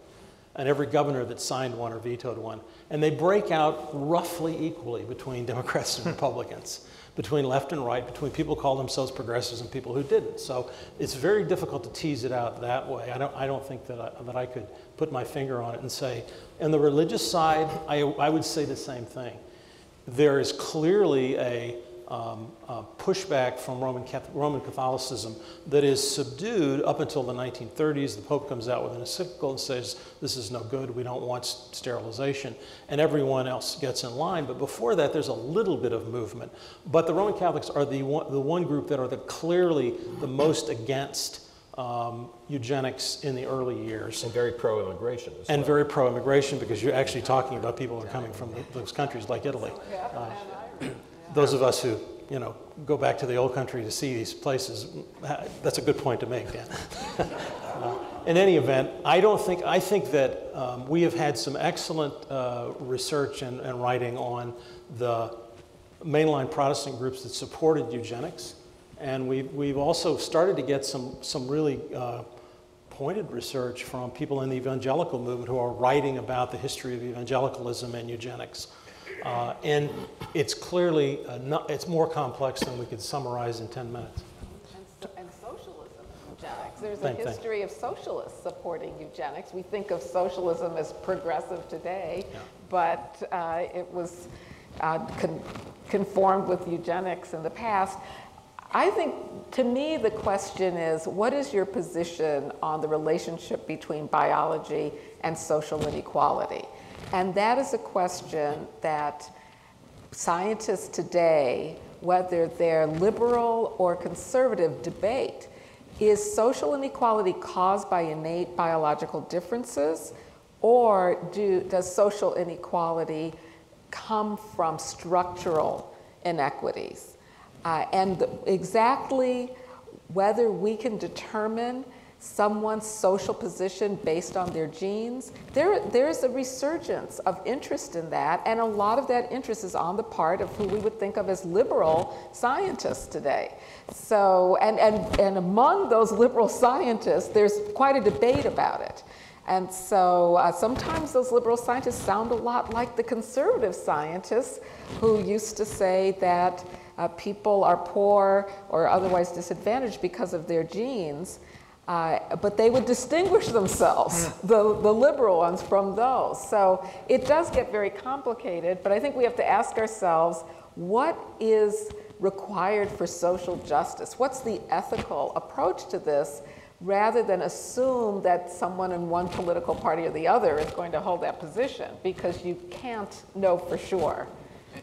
and every governor that signed one or vetoed one. And they break out roughly equally between Democrats and Republicans, between left and right, between people who call themselves progressives and people who didn't. So it's very difficult to tease it out that way. I don't think that I could put my finger on it and say, on the religious side, I would say the same thing. There is clearly a pushback from Roman Catholicism that is subdued up until the 1930s. The Pope comes out with an encyclical and says, this is no good, we don't want sterilization, and everyone else gets in line. But before that, there's a little bit of movement. But the Roman Catholics are the one group that are clearly the most against eugenics in the early years. And very pro-immigration as well. And very pro-immigration, because you're actually talking about people who are coming from those countries like Italy. Those of us who, go back to the old country to see these places, that's a good point to make, Dan. In any event, I think that we have had some excellent research and writing on the mainline Protestant groups that supported eugenics. And we've also started to get some really pointed research from people in the evangelical movement who are writing about the history of evangelicalism and eugenics. And it's clearly, it's more complex than we could summarize in 10 minutes. And socialism. eugenics. There's a history of socialists supporting eugenics. We think of socialism as progressive today, but it was conformed with eugenics in the past. I think, to me, the question is, what is your position on the relationship between biology and social inequality? And that is a question that scientists today, whether they're liberal or conservative, debate. Is social inequality caused by innate biological differences, or does social inequality come from structural inequities? And exactly whether we can determine someone's social position based on their genes, there's a resurgence of interest in that, and a lot of that interest is on the part of who we would think of as liberal scientists today. So, and among those liberal scientists, there's quite a debate about it. And so sometimes those liberal scientists sound a lot like the conservative scientists who used to say that people are poor or otherwise disadvantaged because of their genes, but they would distinguish themselves, the liberal ones, from those. So it does get very complicated, but I think we have to ask ourselves, what is required for social justice? What's the ethical approach to this, rather than assume that someone in one political party or the other is going to hold that position, because you can't know for sure.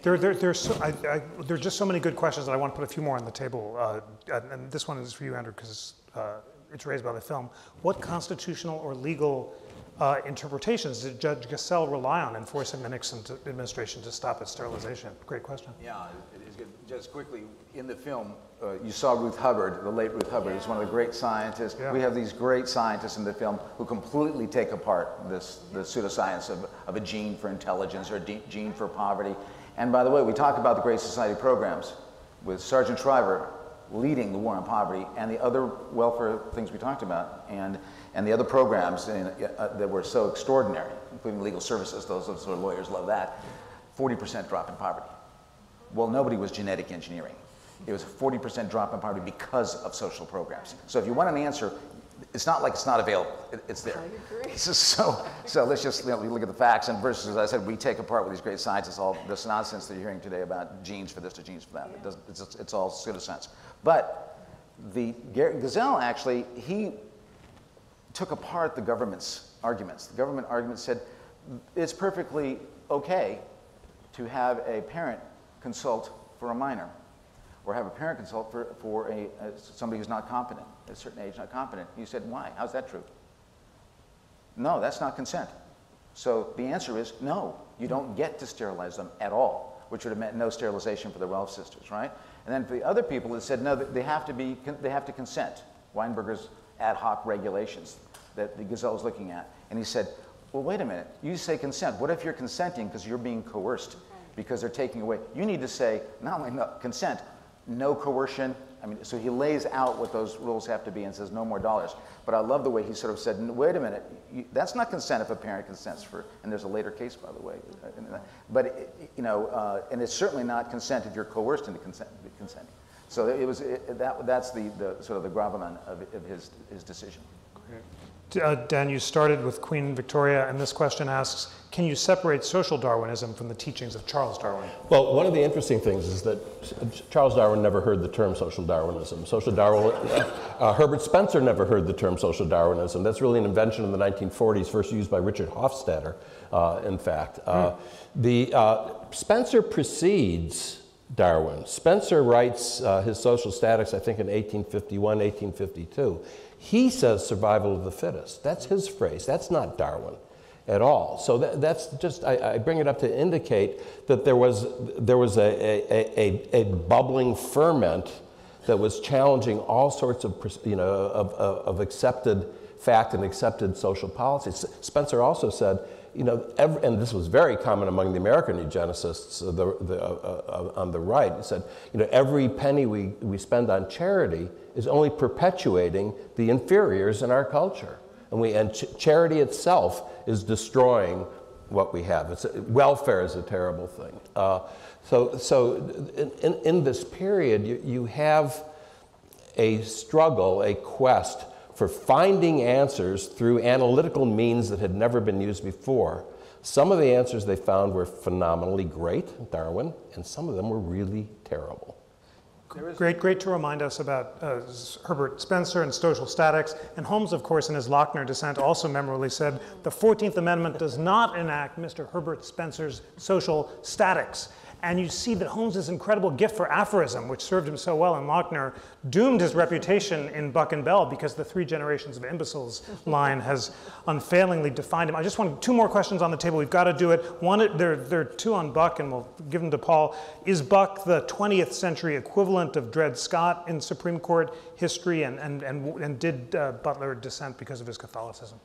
There are just so many good questions that I want to put a few more on the table. And this one is for you, Andrew, because it's raised by the film. What constitutional or legal interpretations did Judge Gesell rely on in forcing the Nixon administration to stop its sterilization? Great question. Yeah, it is good. Just quickly, in the film, you saw Ruth Hubbard, the late Ruth Hubbard, is one of the great scientists. Yeah. We have these great scientists in the film who completely take apart the pseudoscience of a gene for intelligence or a gene for poverty. And by the way, we talk about the Great Society programs with Sergeant Shriver leading the war on poverty and the other welfare things we talked about, and the other programs that were so extraordinary, including legal services. Those sort of lawyers love that. 40% drop in poverty. Well, nobody was genetic engineering. It was a 40% drop in poverty because of social programs. So if you want an answer, it's not like it's not available. It's there. I agree. So let's just look at the facts. And versus, as I said, we take apart with these great scientists all this nonsense that you're hearing today about genes for this or genes for that. Yeah. It's all pseudoscience. But the Gesell actually, he took apart the government's arguments. The government argument said it's perfectly okay to have a parent consult for a minor, or have a parent consult for somebody who's not competent, at a certain age not competent. You said, why? How's that true? No, that's not consent. So the answer is no, you don't get to sterilize them at all, which would have meant no sterilization for the Welch sisters, right? And then for the other people, it said no, they have to consent. Weinberger's ad hoc regulations that the Gesell was looking at. And he said, well, wait a minute, you say consent. What if you're consenting because you're being coerced, because they're taking away? You need to say not only no consent, no coercion. I mean, so he lays out what those rules have to be and says no more dollars. But I love the way he sort of said, wait a minute, that's not consent if a parent consents for, and there's a later case, by the way. But, and it's certainly not consent if you're coerced into consenting. So it was, that's the sort of the gravamen of his decision. Dan, you started with Queen Victoria, and this question asks, can you separate social Darwinism from the teachings of Charles Darwin? Well, one of the interesting things is that Charles Darwin never heard the term social Darwinism. Herbert Spencer never heard the term social Darwinism. That's really an invention in the 1940s, first used by Richard Hofstadter, in fact. Spencer precedes Darwin. Spencer writes his Social Statics, I think, in 1851, 1852. He says survival of the fittest. That's his phrase. That's not Darwin at all. So that's just, I bring it up to indicate that there was a bubbling ferment that was challenging all sorts of accepted fact and accepted social policies. Spencer also said, and this was very common among the American eugenicists on the right. He said, every penny we spend on charity is only perpetuating the inferiors in our culture. And charity itself is destroying what we have. Welfare is a terrible thing. So in this period, you have a struggle, a quest for finding answers through analytical means that had never been used before. Some of the answers they found were phenomenally great, Darwin, and some of them were really terrible. Great to remind us about Herbert Spencer and social statics. And Holmes, of course, in his Lochner dissent also memorably said, the 14th Amendment does not enact Mr. Herbert Spencer's social statics. And you see that Holmes's incredible gift for aphorism, which served him so well in Lochner, doomed his reputation in Buck and Bell because the 3 generations of imbeciles line has unfailingly defined him. I just want 2 more questions on the table. We've got to do it. One, there are 2 on Buck, and we'll give them to Paul. Is Buck the 20th century equivalent of Dred Scott in Supreme Court history, and did Butler dissent because of his Catholicism?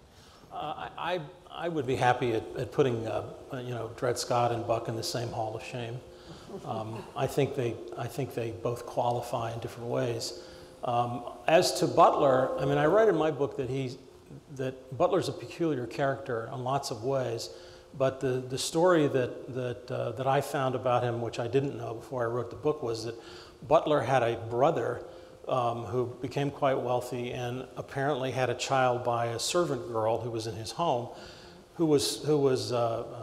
I would be happy at putting you know, Dred Scott and Buck in the same Hall of Shame. I think they both qualify in different ways. As to Butler, I mean, I write in my book that Butler's a peculiar character in lots of ways, but the story that I found about him, which I didn't know before I wrote the book, was that Butler had a brother who became quite wealthy and apparently had a child by a servant girl who was in his home, who was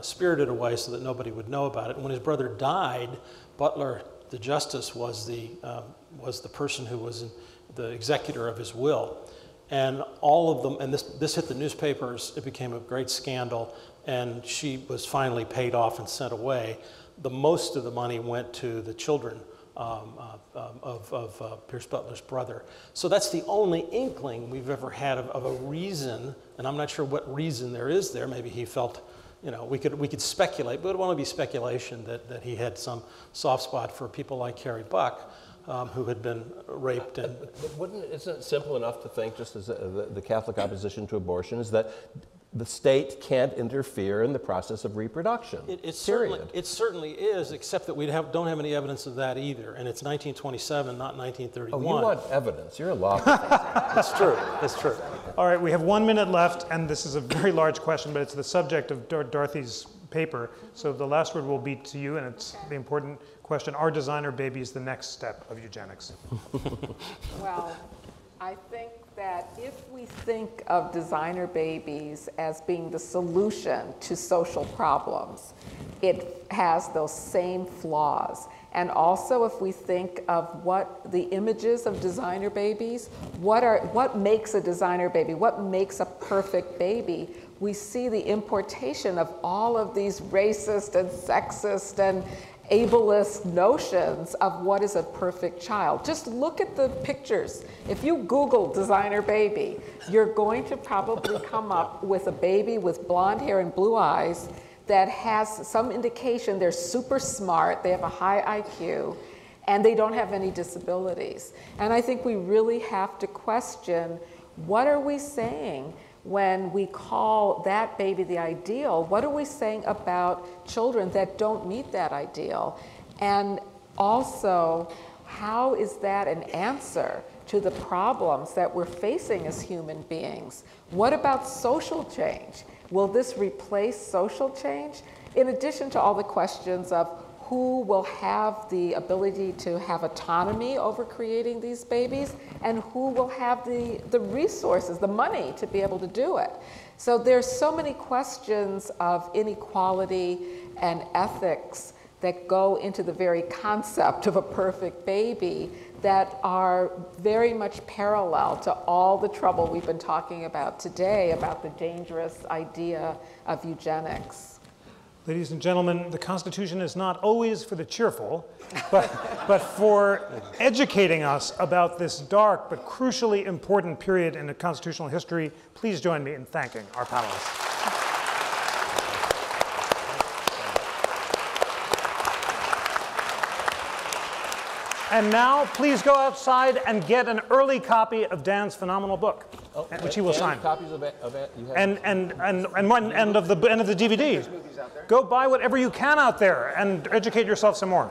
spirited away so that nobody would know about it. And when his brother died, Butler, the justice, was the person who was the executor of his will. And all of them, and this hit the newspapers, it became a great scandal, and she was finally paid off and sent away. The most of the money went to the children of Pierce Butler's brother. So that's the only inkling we've ever had of a reason, and I'm not sure what reason there is there. Maybe he felt, you know, we could speculate, but it would only be speculation that he had some soft spot for people like Carrie Buck, who had been raped. And isn't it simple enough to think, just as the Catholic opposition to abortion, is that the state can't interfere in the process of reproduction? It certainly is, except that we don't have any evidence of that either. And it's 1927, not 1931. Oh, you want evidence. You're a law professor. That's true. That's true. All right, we have 1 minute left, and this is a very large question, but it's the subject of Dorothy's paper. So the last word will be to you, and it's the important question: are designer babies the next step of eugenics? Well, I think that if we think of designer babies as being the solution to social problems, it has those same flaws. And also, if we think of what the images of designer babies, what makes a designer baby, what makes a perfect baby, we see the importation of all of these racist and sexist and ableist notions of what is a perfect child. Just look at the pictures. If you Google designer baby, you're going to probably come up with a baby with blonde hair and blue eyes that has some indication they're super smart, they have a high IQ, and they don't have any disabilities. And I think we really have to question, what are we saying when we call that baby the ideal? What are we saying about children that don't meet that ideal? And also, how is that an answer to the problems that we're facing as human beings? What about social change? Will this replace social change? In addition to all the questions of who will have the ability to have autonomy over creating these babies, and who will have the resources, the money to be able to do it. So there's so many questions of inequality and ethics that go into the very concept of a perfect baby that are very much parallel to all the trouble we've been talking about today about the dangerous idea of eugenics. Ladies and gentlemen, the Constitution is not always for the cheerful, but for educating us about this dark but crucially important period in the constitutional history. Please join me in thanking our panelists. And now, please go outside and get an early copy of Dan's phenomenal book, which he will sign. Copies of it, you have and one end of the DVD. Go buy whatever you can out there and educate yourself some more.